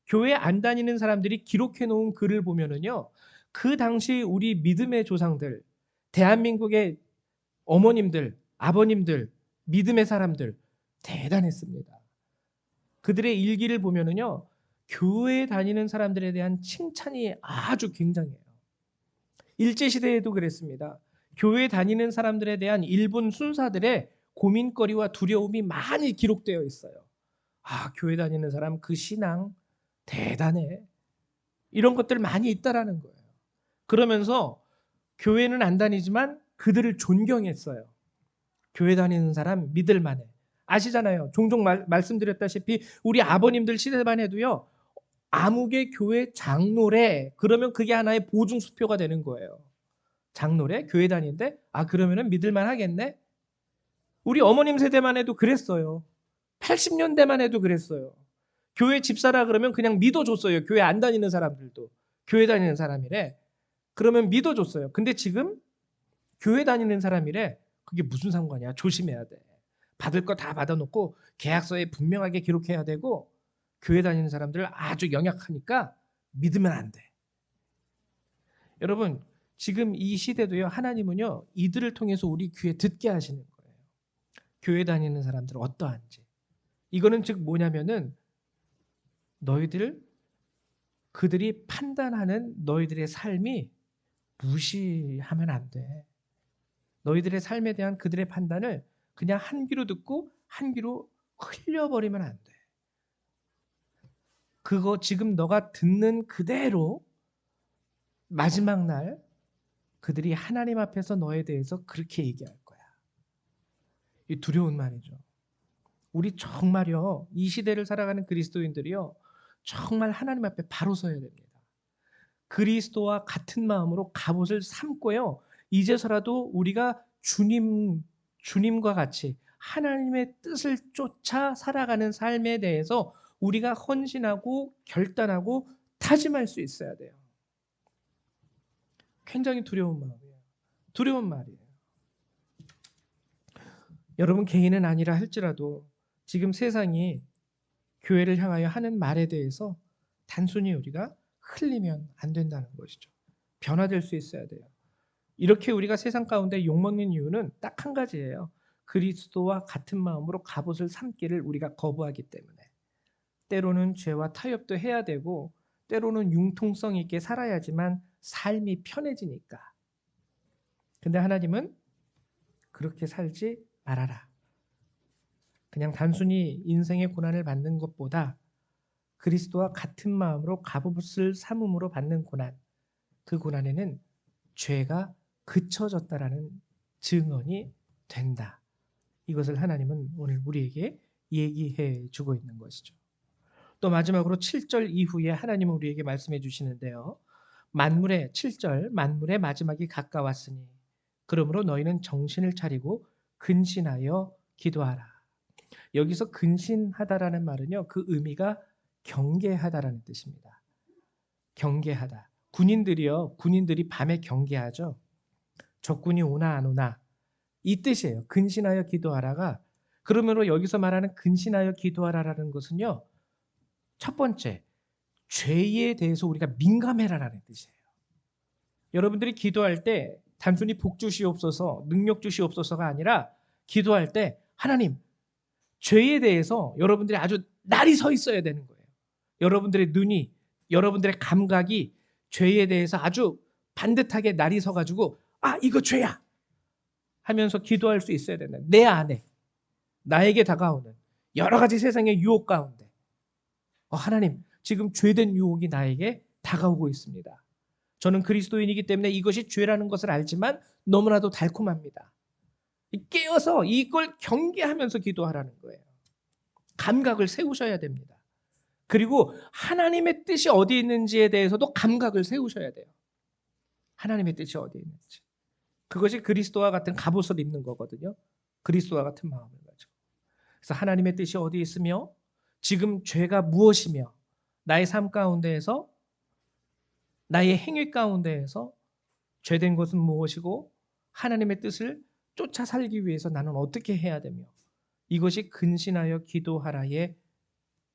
교회 안 다니는 사람들이 기록해 놓은 글을 보면은요. 그 당시 우리 믿음의 조상들, 대한민국의 어머님들, 아버님들, 믿음의 사람들 대단했습니다. 그들의 일기를 보면은요. 교회에 다니는 사람들에 대한 칭찬이 아주 굉장해요. 일제시대에도 그랬습니다. 교회 다니는 사람들에 대한 일본 순사들의 고민거리와 두려움이 많이 기록되어 있어요. 아, 교회 다니는 사람 그 신앙 대단해. 이런 것들 많이 있다라는 거예요. 그러면서 교회는 안 다니지만 그들을 존경했어요. 교회 다니는 사람 믿을 만해. 아시잖아요. 종종 말씀드렸다시피 우리 아버님들 시대만 해도요. 아무개 교회 장로래. 그러면 그게 하나의 보증 수표가 되는 거예요. 장로래? 교회 다니는데? 아, 그러면은 믿을만 하겠네? 우리 어머님 세대만 해도 그랬어요. 80년대만 해도 그랬어요. 교회 집사라 그러면 그냥 믿어줬어요. 교회 안 다니는 사람들도. 교회 다니는 사람이래. 그러면 믿어줬어요. 근데 지금 교회 다니는 사람이래. 그게 무슨 상관이야? 조심해야 돼. 받을 거 다 받아놓고 계약서에 분명하게 기록해야 되고 교회 다니는 사람들 아주 영약하니까 믿으면 안 돼. 여러분 지금 이 시대도요. 하나님은요. 이들을 통해서 우리 귀에 듣게 하시는 거예요. 교회 다니는 사람들 어떠한지. 이거는 즉 뭐냐면은 너희들 그들이 판단하는 너희들의 삶이 무시하면 안 돼. 너희들의 삶에 대한 그들의 판단을 그냥 한 귀로 듣고 한 귀로 흘려버리면 안 돼. 그거 지금 너가 듣는 그대로 마지막 날 그들이 하나님 앞에서 너에 대해서 그렇게 얘기할 거야. 이 두려운 말이죠. 우리 정말요 이 시대를 살아가는 그리스도인들이요 정말 하나님 앞에 바로 서야 됩니다. 그리스도와 같은 마음으로 갑옷을 삼고요. 이제서라도 우리가 주님과 같이 하나님의 뜻을 쫓아 살아가는 삶에 대해서 우리가 헌신하고 결단하고 다짐할 수 있어야 돼요. 굉장히 두려운 마음이에요. 두려운 말이에요. 여러분 개인은 아니라 할지라도 지금 세상이 교회를 향하여 하는 말에 대해서 단순히 우리가 흘리면 안 된다는 것이죠. 변화될 수 있어야 돼요. 이렇게 우리가 세상 가운데 욕먹는 이유는 딱 한 가지예요. 그리스도와 같은 마음으로 갑옷을 삼기를 우리가 거부하기 때문에. 때로는 죄와 타협도 해야 되고 때로는 융통성 있게 살아야지만 삶이 편해지니까. 근데 하나님은 그렇게 살지 말아라. 그냥 단순히 인생의 고난을 받는 것보다 그리스도와 같은 마음으로 갑옷을 삼음으로 받는 고난, 그 고난에는 죄가 그쳐졌다라는 증언이 된다. 이것을 하나님은 오늘 우리에게 얘기해 주고 있는 것이죠. 또 마지막으로 7절 이후에 하나님은 우리에게 말씀해 주시는데요. 만물의 7절 만물의 마지막이 가까웠으니 그러므로 너희는 정신을 차리고 근신하여 기도하라. 여기서 근신하다라는 말은요. 그 의미가 경계하다라는 뜻입니다. 경계하다. 군인들이 밤에 경계하죠. 적군이 오나 안 오나 이 뜻이에요. 근신하여 기도하라가 그러므로 여기서 말하는 근신하여 기도하라라는 것은요. 첫 번째 죄에 대해서 우리가 민감해라라는 뜻이에요. 여러분들이 기도할 때 단순히 복 주시옵소서, 능력 주시옵소서가 아니라 기도할 때 하나님 죄에 대해서 여러분들이 아주 날이 서 있어야 되는 거예요. 여러분들의 눈이 여러분들의 감각이 죄에 대해서 아주 반듯하게 날이 서가지고 이거 죄야 하면서 기도할 수 있어야 된다. 내 안에 나에게 다가오는 여러 가지 세상의 유혹 가운데 하나님 지금 죄된 유혹이 나에게 다가오고 있습니다. 저는 그리스도인이기 때문에 이것이 죄라는 것을 알지만 너무나도 달콤합니다. 깨어서 이걸 경계하면서 기도하라는 거예요. 감각을 세우셔야 됩니다. 그리고 하나님의 뜻이 어디 있는지에 대해서도 감각을 세우셔야 돼요. 하나님의 뜻이 어디 있는지. 그것이 그리스도와 같은 갑옷을 입는 거거든요. 그리스도와 같은 마음을 가지고. 그래서 하나님의 뜻이 어디 있으며 지금 죄가 무엇이며 나의 삶 가운데에서 나의 행위 가운데에서 죄된 것은 무엇이고 하나님의 뜻을 쫓아 살기 위해서 나는 어떻게 해야 되며 이것이 근신하여 기도하라의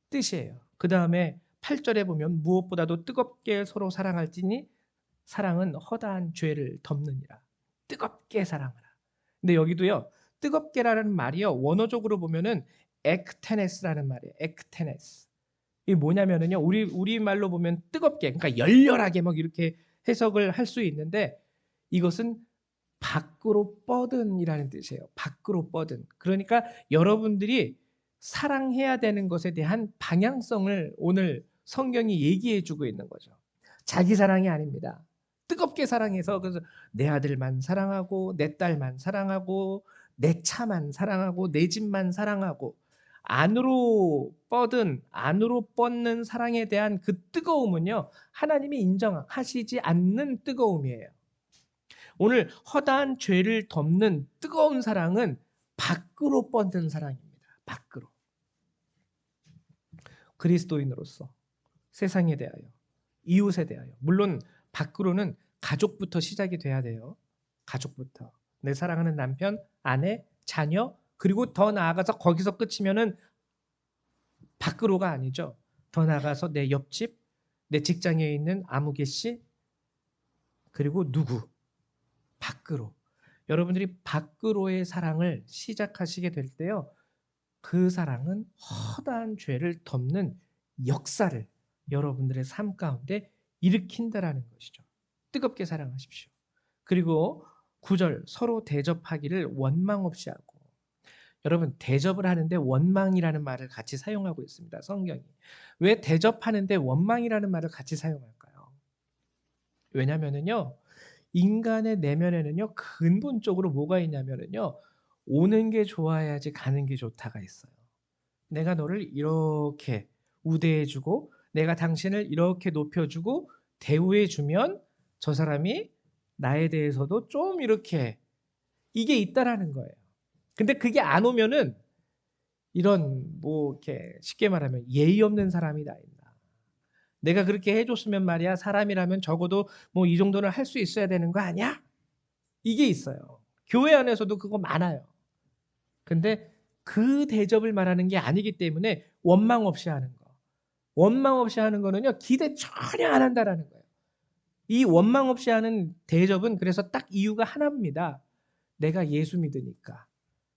뜻이에요. 그 다음에 8절에 보면 무엇보다도 뜨겁게 서로 사랑할지니 사랑은 허다한 죄를 덮느니라. 뜨겁게 사랑하라. 근데 여기도요. 뜨겁게라는 말이요. 원어적으로 보면은 엑테네스라는 말이에요. 엑테네스. 이게 뭐냐면은요. 우리 말로 보면 뜨겁게 그러니까 열렬하게 막 이렇게 해석을 할 수 있는데 이것은 밖으로 뻗은이라는 뜻이에요. 밖으로 뻗은. 그러니까 여러분들이 사랑해야 되는 것에 대한 방향성을 오늘 성경이 얘기해 주고 있는 거죠. 자기 사랑이 아닙니다. 뜨겁게 사랑해서 그래서 내 아들만 사랑하고 내 딸만 사랑하고 내 차만 사랑하고 내 집만 사랑하고 안으로 뻗은 안으로 뻗는 사랑에 대한 그 뜨거움은요. 하나님이 인정하시지 않는 뜨거움이에요. 오늘 허다한 죄를 덮는 뜨거운 사랑은 밖으로 뻗는 사랑입니다. 밖으로. 그리스도인으로서 세상에 대하여, 이웃에 대하여. 물론 밖으로는 가족부터 시작이 돼야 돼요. 가족부터. 내 사랑하는 남편, 아내, 자녀, 그리고 더 나아가서 거기서 끝이면은 밖으로가 아니죠. 더 나아가서 내 옆집, 내 직장에 있는 아무개 씨, 그리고 누구. 밖으로. 여러분들이 밖으로의 사랑을 시작하시게 될 때요. 그 사랑은 허다한 죄를 덮는 역사를 여러분들의 삶 가운데 일으킨다라는 것이죠. 뜨겁게 사랑하십시오. 그리고 9절 서로 대접하기를 원망 없이 하고 여러분 대접을 하는데 원망이라는 말을 같이 사용하고 있습니다. 성경이. 왜 대접하는데 원망이라는 말을 같이 사용할까요? 왜냐면은요. 인간의 내면에는요. 근본적으로 뭐가 있냐면은요. 오는 게 좋아야지 가는 게 좋다가 있어요. 내가 너를 이렇게 우대해주고 내가 당신을 이렇게 높여주고 대우해주면 저 사람이 나에 대해서도 좀 이렇게 이게 있다라는 거예요. 근데 그게 안 오면은 이런 뭐 이렇게 쉽게 말하면 예의 없는 사람이 다 있나. 내가 그렇게 해줬으면 말이야 사람이라면 적어도 뭐 이 정도는 할 수 있어야 되는 거 아니야? 이게 있어요. 교회 안에서도 그거 많아요. 근데 그 대접을 말하는 게 아니기 때문에 원망 없이 하는 거. 원망 없이 하는 거는요. 기대 전혀 안 한다라는 거예요. 이 원망 없이 하는 대접은 그래서 딱 이유가 하나입니다. 내가 예수 믿으니까.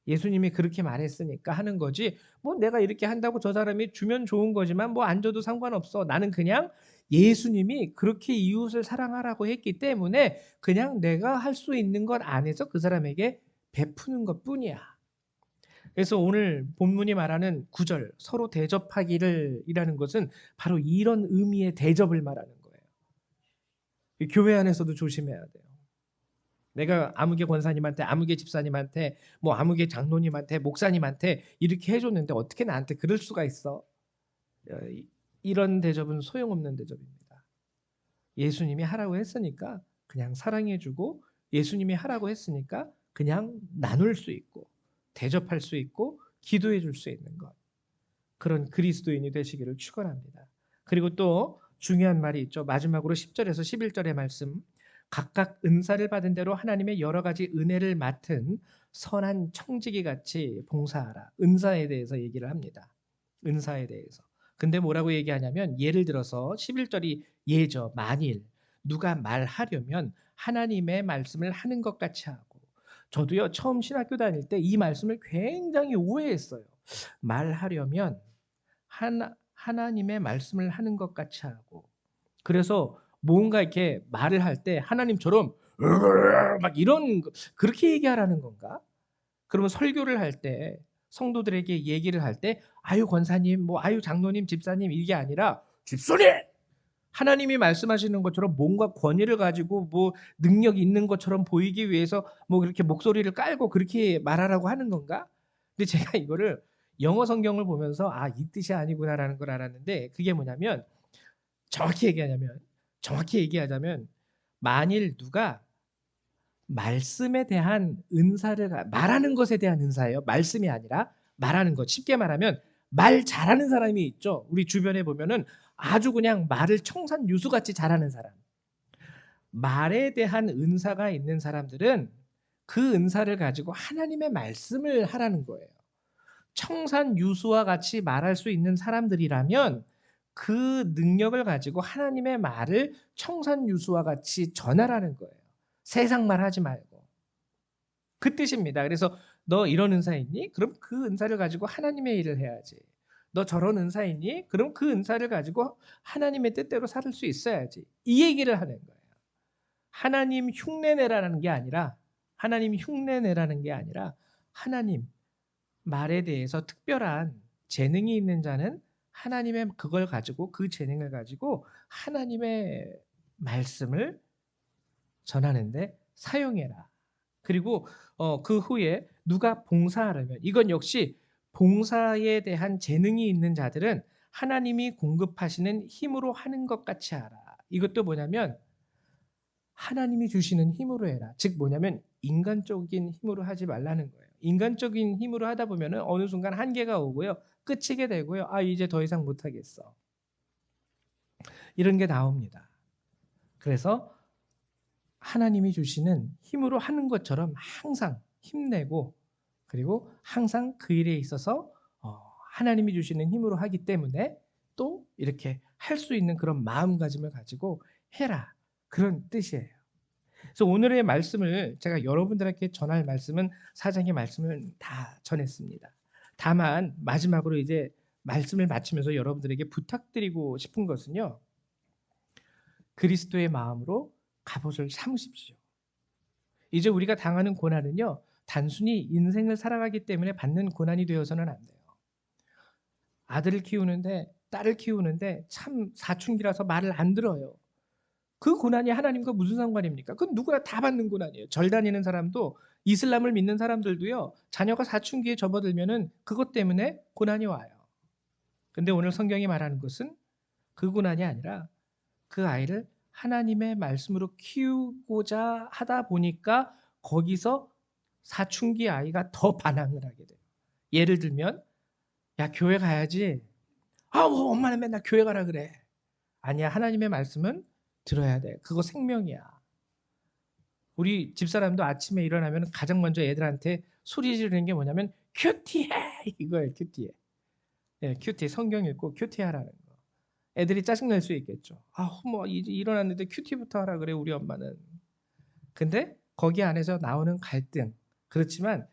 예수님이 그렇게 말했으니까 하는 거지. 뭐 내가 이렇게 한다고 저 사람이 주면 좋은 거지만 뭐 안 줘도 상관없어. 나는 그냥 예수님이 그렇게 이웃을 사랑하라고 했기 때문에 그냥 내가 할 수 있는 것 안에서 그 사람에게 베푸는 것뿐이야. 그래서 오늘 본문이 말하는 9절 서로 대접하기를 이라는 것은 바로 이런 의미의 대접을 말하는 거예요. 교회 안에서도 조심해야 돼요. 내가 아무개 권사님한테 아무개 집사님한테 뭐 아무개 장로님한테 목사님한테 이렇게 해줬는데 어떻게 나한테 그럴 수가 있어? 이런 대접은 소용없는 대접입니다. 예수님이 하라고 했으니까 그냥 사랑해주고 예수님이 하라고 했으니까 그냥 나눌 수 있고 대접할 수 있고 기도해 줄 수 있는 것. 그런 그리스도인이 되시기를 축원합니다. 그리고 또 중요한 말이 있죠. 마지막으로 10절에서 11절의 말씀. 각각 은사를 받은 대로 하나님의 여러 가지 은혜를 맡은 선한 청지기 같이 봉사하라. 은사에 대해서 얘기를 합니다. 은사에 대해서. 근데 뭐라고 얘기하냐면 예를 들어서 11절이 예죠. 만일 누가 말하려면 하나님의 말씀을 하는 것 같이 하고 저도요 처음 신학교 다닐 때 이 말씀을 굉장히 오해했어요. 말하려면 하나님의 말씀을 하는 것 같이 하고 그래서 뭔가 이렇게 말을 할 때 하나님처럼 막 이런 그렇게 얘기하라는 건가? 그러면 설교를 할 때 성도들에게 얘기를 할 때 아유 권사님 뭐 아유 장로님 집사님 이게 아니라 집사님 하나님이 말씀하시는 것처럼 뭔가 권위를 가지고 뭐 능력 있는 것처럼 보이기 위해서 뭐 그렇게 목소리를 깔고 그렇게 말하라고 하는 건가? 근데 제가 이거를 영어 성경을 보면서 '아 이 뜻이 아니구나.'라는 걸 알았는데 그게 뭐냐면 정확히 얘기하자면 만일 누가 말씀에 대한 은사를 말하는 것에 대한 은사예요. 말씀이 아니라 말하는 것. 쉽게 말하면 말 잘하는 사람이 있죠. 우리 주변에 보면은 아주 그냥 말을 청산유수같이 잘하는 사람. 말에 대한 은사가 있는 사람들은 그 은사를 가지고 하나님의 말씀을 하라는 거예요. 청산유수와 같이 말할 수 있는 사람들이라면 그 능력을 가지고 하나님의 말을 청산유수와 같이 전하라는 거예요. 세상 말 하지 말고. 그 뜻입니다. 그래서 너 이런 은사 있니? 그럼 그 은사를 가지고 하나님의 일을 해야지. 너 저런 은사 있니? 그럼 그 은사를 가지고 하나님의 뜻대로 살 수 있어야지. 이 얘기를 하는 거예요. 하나님 흉내내라는 게 아니라 하나님 흉내내라는 게 아니라 하나님 말에 대해서 특별한 재능이 있는 자는 하나님의 그걸 가지고 그 재능을 가지고 하나님의 말씀을 전하는데 사용해라. 그리고 그 후에 누가 봉사하려면 이건 역시 봉사에 대한 재능이 있는 자들은 하나님이 공급하시는 힘으로 하는 것 같이 하라. 이것도 뭐냐면 하나님이 주시는 힘으로 해라. 즉 뭐냐면 인간적인 힘으로 하지 말라는 거예요. 인간적인 힘으로 하다 보면은 어느 순간 한계가 오고요. 끝이게 되고요. 아 이제 더 이상 못 하겠어. 이런 게 나옵니다. 그래서 하나님이 주시는 힘으로 하는 것처럼 항상 힘내고 그리고 항상 그 일에 있어서 하나님이 주시는 힘으로 하기 때문에 또 이렇게 할 수 있는 그런 마음가짐을 가지고 해라. 그런 뜻이에요. 그래서 오늘의 말씀을 제가 여러분들에게 전할 말씀은 사장의 말씀을 다 전했습니다. 다만 마지막으로 이제 말씀을 마치면서 여러분들에게 부탁드리고 싶은 것은요. 그리스도의 마음으로 갑옷을 삼으십시오. 이제 우리가 당하는 고난은요. 단순히 인생을 살아가기 때문에 받는 고난이 되어서는 안 돼요. 아들을 키우는데 딸을 키우는데 참 사춘기라서 말을 안 들어요. 그 고난이 하나님과 무슨 상관입니까? 그건 누구나 다 받는 고난이에요. 절 다니는 사람도 이슬람을 믿는 사람들도요. 자녀가 사춘기에 접어들면은 그것 때문에 고난이 와요. 근데 오늘 성경이 말하는 것은 그 고난이 아니라 그 아이를 하나님의 말씀으로 키우고자 하다 보니까 거기서 사춘기 아이가 더 반항을 하게 돼요. 예를 들면 야 교회 가야지. 아 뭐 엄마는 맨날 교회 가라 그래. 아니야 하나님의 말씀은 들어야 돼. 그거 생명이야. 우리 집사람도 아침에 일어나면 가장 먼저 애들한테 소리 지르는 게 뭐냐면 큐티해 이거예요. 큐티해. 예, 큐티 성경 읽고 큐티하라는 거. 애들이 짜증날 수 있겠죠. 아, 뭐 이제 일어났는데 큐티부터 하라 그래 우리 엄마는. 근데 거기 안에서 나오는 갈등. 그렇지만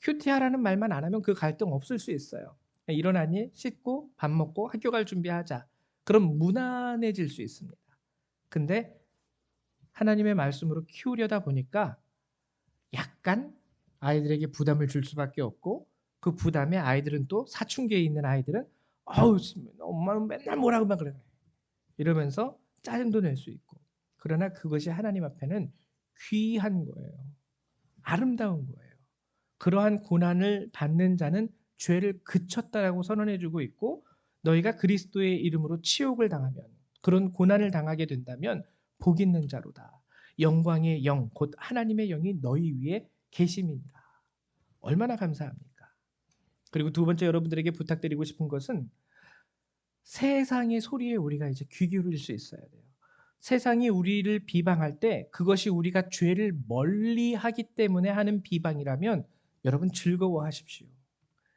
큐티하라는 말만 안 하면 그 갈등 없을 수 있어요. 일어나니 씻고 밥 먹고 학교 갈 준비하자. 그럼 무난해질 수 있습니다. 근데 하나님의 말씀으로 키우려다 보니까 약간 아이들에게 부담을 줄 수밖에 없고 그 부담에 아이들은 또 사춘기에 있는 아이들은 어우 엄마는 맨날 뭐라고만 그래 이러면서 짜증도 낼 수 있고 그러나 그것이 하나님 앞에는 귀한 거예요. 아름다운 거예요. 그러한 고난을 받는 자는 죄를 그쳤다라고 선언해 주고 있고 너희가 그리스도의 이름으로 치욕을 당하면 그런 고난을 당하게 된다면 복 있는 자로다. 영광의 영 곧 하나님의 영이 너희 위에 계심이니라. 얼마나 감사합니까? 그리고 두 번째 여러분들에게 부탁드리고 싶은 것은 세상의 소리에 우리가 이제 귀 기울일 수 있어야 돼요. 세상이 우리를 비방할 때 그것이 우리가 죄를 멀리하기 때문에 하는 비방이라면 여러분 즐거워하십시오.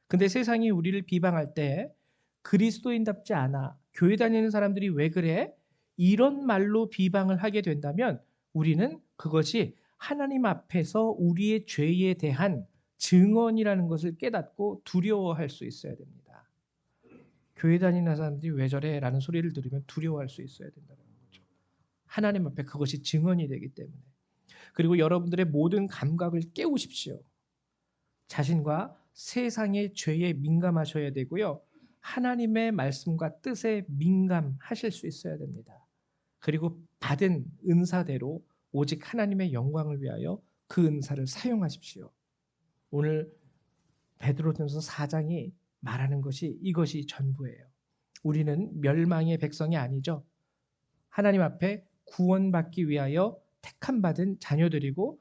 근데 세상이 우리를 비방할 때 그리스도인답지 않아. 교회 다니는 사람들이 왜 그래? 이런 말로 비방을 하게 된다면 우리는 그것이 하나님 앞에서 우리의 죄에 대한 증언이라는 것을 깨닫고 두려워할 수 있어야 됩니다. 교회 다니는 사람들이 왜 저래? 라는 소리를 들으면 두려워할 수 있어야 된다는 거예요. 하나님 앞에 그것이 증언이 되기 때문에. 그리고 여러분들의 모든 감각을 깨우십시오. 자신과 세상의 죄에 민감하셔야 되고요. 하나님의 말씀과 뜻에 민감하실 수 있어야 됩니다. 그리고 받은 은사대로 오직 하나님의 영광을 위하여 그 은사를 사용하십시오. 오늘 베드로전서 4장이 말하는 것이 이것이 전부예요. 우리는 멸망의 백성이 아니죠. 하나님 앞에 구원받기 위하여 택함 받은 자녀들이고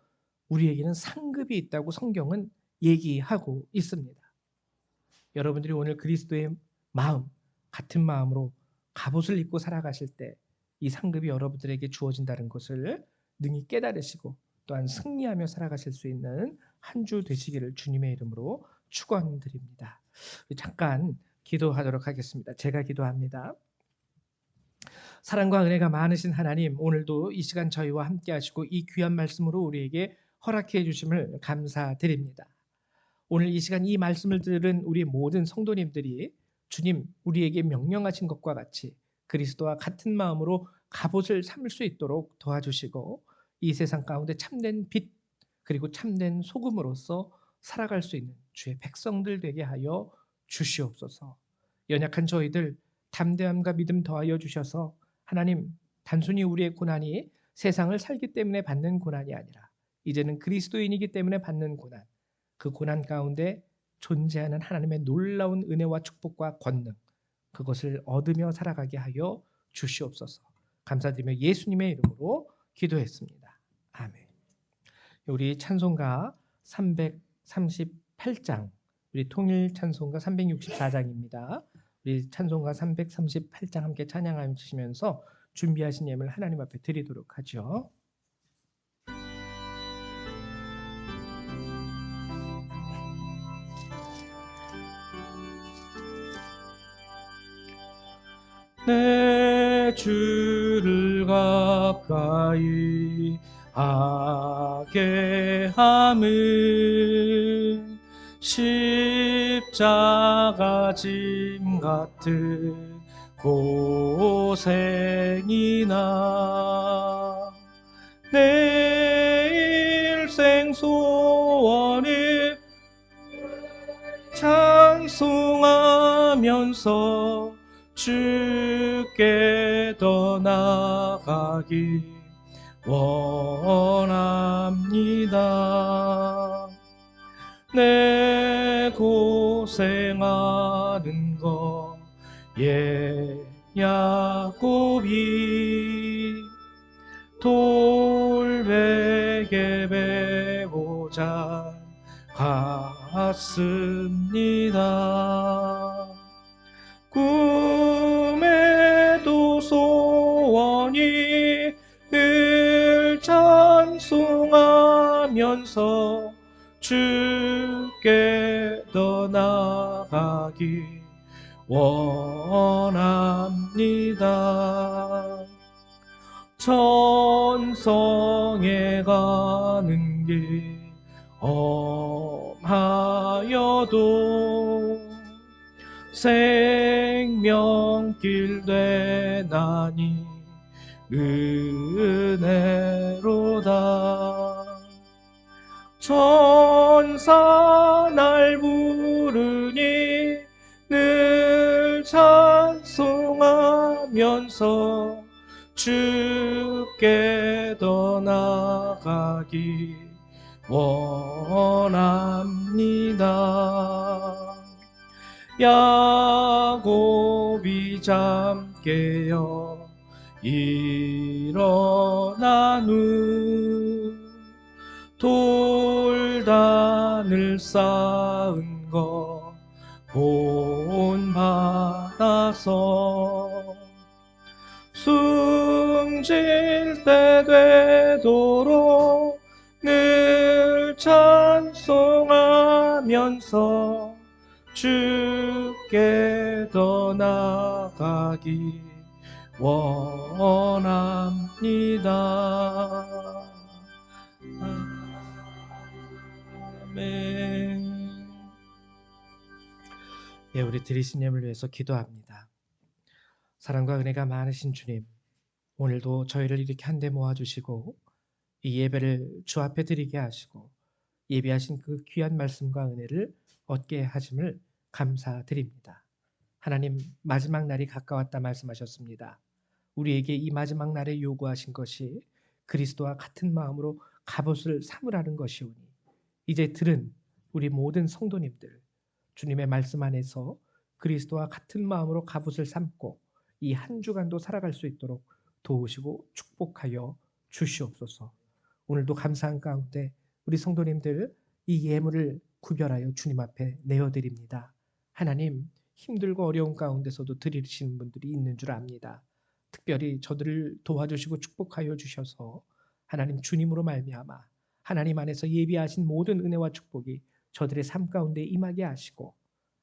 우리에게는 상급이 있다고 성경은 얘기하고 있습니다. 여러분들이 오늘 그리스도의 마음, 같은 마음으로 갑옷을 입고 살아가실 때 이 상급이 여러분들에게 주어진다는 것을 능히 깨달으시고 또한 승리하며 살아가실 수 있는 한 주 되시기를 주님의 이름으로 축원드립니다. 잠깐 기도하도록 하겠습니다. 제가 기도합니다. 사랑과 은혜가 많으신 하나님, 오늘도 이 시간 저희와 함께 하시고 이 귀한 말씀으로 우리에게 허락해 주심을 감사드립니다. 오늘 이 시간 이 말씀을 들은 우리 모든 성도님들이 주님 우리에게 명령하신 것과 같이 그리스도와 같은 마음으로 갑옷을 삼을 수 있도록 도와주시고 이 세상 가운데 참된 빛 그리고 참된 소금으로서 살아갈 수 있는 주의 백성들 되게 하여 주시옵소서. 연약한 저희들 담대함과 믿음 더하여 주셔서 하나님 단순히 우리의 고난이 세상을 살기 때문에 받는 고난이 아니라 이제는 그리스도인이기 때문에 받는 고난, 그 고난 가운데 존재하는 하나님의 놀라운 은혜와 축복과 권능, 그것을 얻으며 살아가게 하여 주시옵소서. 감사드리며 예수님의 이름으로 기도했습니다. 아멘. 우리 찬송가 338장, 우리 통일 찬송가 364장입니다. 우리 찬송가 338장 함께 찬양하며 주시면서 준비하신 예물 하나님 앞에 드리도록 하죠. 내 주를 가까이 하게 함은 십자가 짐 같은 고생이나 내 일생 소원을 찬송하면서 주께 더 나아가기 원합니다. 내 고생하는 것 야곱이 돌베개 베고자 갔습니다. 꿈에도 소원이 늘 찬송하면서 주께 더 나아가기 원합니다. 천성에 가는 길 험하여도 생명길 되나니 은혜로다. 천사 날 부르니 늘 찬송하면서 주께 더 나아가기 원합니다. 야곱이 잠 깨어 일어난 후 돌단을 쌓은 것 본받아서 숨질 때 되도록 늘 찬송하면서 주께 더 나아가기 원합니다. 아멘. 우리 드리신 예물 위해서 기도합니다. 사랑과 은혜가 많으신 주님, 오늘도 저희를 이렇게 한데 모아주시고 이 예배를 주 앞에 드리게 하시고 예비하신 그 귀한 말씀과 은혜를 얻게 하심을 감사드립니다. 하나님, 마지막 날이 가까웠다 말씀하셨습니다. 우리에게 이 마지막 날에 요구하신 것이 그리스도와 같은 마음으로 갑옷을 삼으라는 것이오니 이제 들은 우리 모든 성도님들 주님의 말씀 안에서 그리스도와 같은 마음으로 갑옷을 삼고 이 한 주간도 살아갈 수 있도록 도우시고 축복하여 주시옵소서. 오늘도 감사한 가운데 우리 성도님들 이 예물을 구별하여 주님 앞에 내어드립니다. 하나님, 힘들고 어려운 가운데서도 드리시는 분들이 있는 줄 압니다. 특별히 저들을 도와주시고 축복하여 주셔서 하나님 주님으로 말미암아 하나님 안에서 예비하신 모든 은혜와 축복이 저들의 삶 가운데 임하게 하시고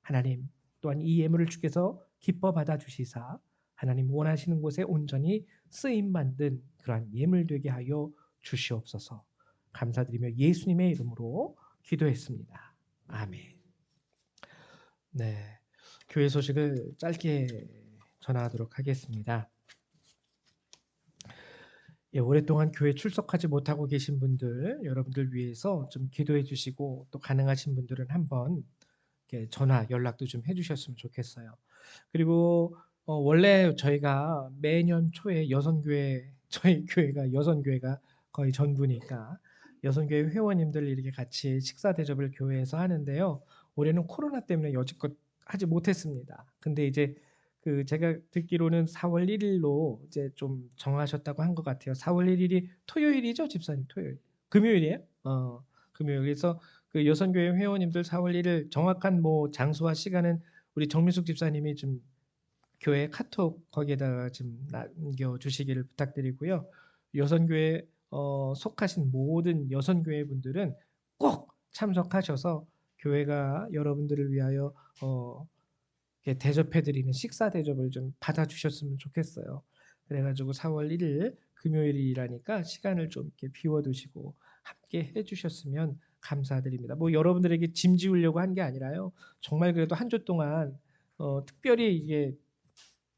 하나님 또한 이 예물을 주께서 기뻐 받아 주시사 하나님 원하시는 곳에 온전히 쓰임 만든 그러한 예물 되게 하여 주시옵소서. 감사드리며 예수님의 이름으로 기도했습니다. 아멘. 네, 교회 소식을 짧게 전하도록 하겠습니다. 예, 오랫동안 교회 출석하지 못하고 계신 분들, 여러분들 위해서 좀 기도해 주시고 또 가능하신 분들은 한번 이렇게 전화 연락도 좀 해주셨으면 좋겠어요. 그리고 원래 저희가 매년 초에 여선교회 저희 교회가 여선교회가 거의 전부니까 여선교회 회원님들 이렇게 같이 식사 대접을 교회에서 하는데요. 올해는 코로나 때문에 여지껏 하지 못했습니다. 근데 이제 그 제가 듣기로는 4월 1일로 이제 좀 정하셨다고 한 것 같아요. 4월 1일이 토요일이죠, 집사님? 토요일. 금요일이에요? 금요일. 그래서 그 여선교회 회원님들 4월 1일 정확한 뭐 장소와 시간은 우리 정민숙 집사님이 좀 교회 카톡 거기에다가 좀 남겨 주시기를 부탁드리고요. 여선교회 속하신 모든 여선교회 분들은 꼭 참석하셔서 교회가 여러분들을 위하여 이렇게 대접해드리는 식사 대접을 좀 받아주셨으면 좋겠어요. 그래가지고 4월 1일 금요일이라니까 시간을 좀 이렇게 비워두시고 함께 해주셨으면 감사드립니다. 뭐 여러분들에게 짐 지우려고 한 게 아니라요. 정말 그래도 한 주 동안 특별히 이게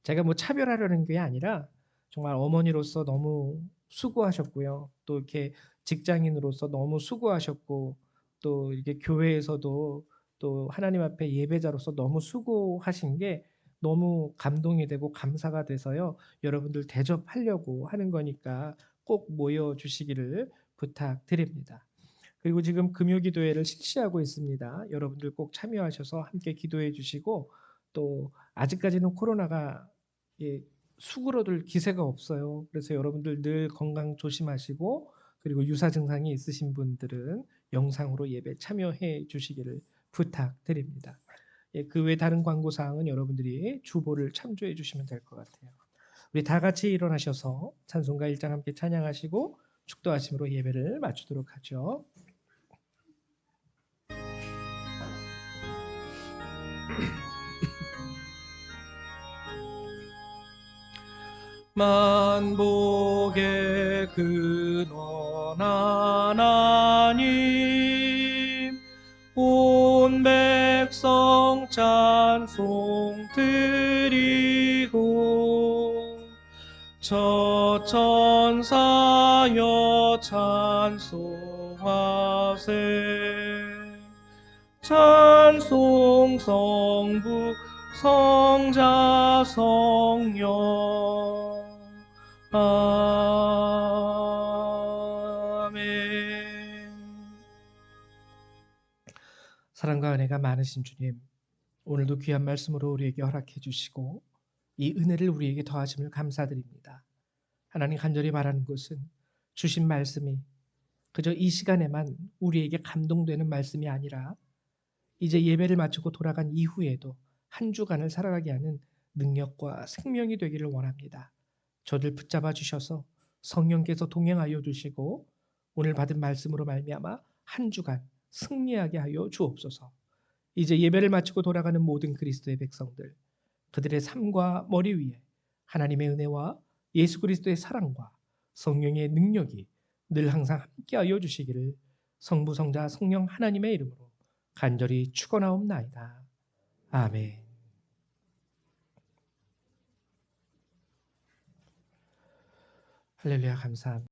제가 뭐 차별하려는 게 아니라 정말 어머니로서 너무 수고하셨고요. 또 이렇게 직장인으로서 너무 수고하셨고 또 이렇게 교회에서도 또 하나님 앞에 예배자로서 너무 수고하신 게 너무 감동이 되고 감사가 돼서요. 여러분들 대접하려고 하는 거니까 꼭 모여 주시기를 부탁드립니다. 그리고 지금 금요 기도회를 실시하고 있습니다. 여러분들 꼭 참여하셔서 함께 기도해 주시고 또 아직까지는 코로나가 수그러들 기세가 없어요. 그래서 여러분들 늘 건강 조심하시고 그리고 유사 증상이 있으신 분들은 영상으로 예배 참여해 주시기를 부탁드립니다. 예, 그 외 다른 광고 사항은 여러분들이 주보를 참조해 주시면 될 것 같아요. 우리 다 같이 일어나셔서 찬송가 1장 함께 찬양하시고 축도하심으로 예배를 마치도록 하죠. 만복의 근원 하나님 온 백성 찬송 드리고 저 천사여 찬송하세 찬송 성부 성자 성령 아멘. 사랑과 은혜가 많으신 주님, 오늘도 귀한 말씀으로 우리에게 허락해 주시고 이 은혜를 우리에게 더하심을 감사드립니다. 하나님, 간절히 바라는 것은 주신 말씀이 그저 이 시간에만 우리에게 감동되는 말씀이 아니라 이제 예배를 마치고 돌아간 이후에도 한 주간을 살아가게 하는 능력과 생명이 되기를 원합니다. 저를 붙잡아 주셔서 성령께서 동행하여 주시고 오늘 받은 말씀으로 말미암아 한 주간 승리하게 하여 주옵소서. 이제 예배를 마치고 돌아가는 모든 그리스도의 백성들, 그들의 삶과 머리 위에 하나님의 은혜와 예수 그리스도의 사랑과 성령의 능력이 늘 항상 함께하여 주시기를 성부 성자 성령 하나님의 이름으로 간절히 축원하옵나이다. 아멘. 할렐루야 감사합니다.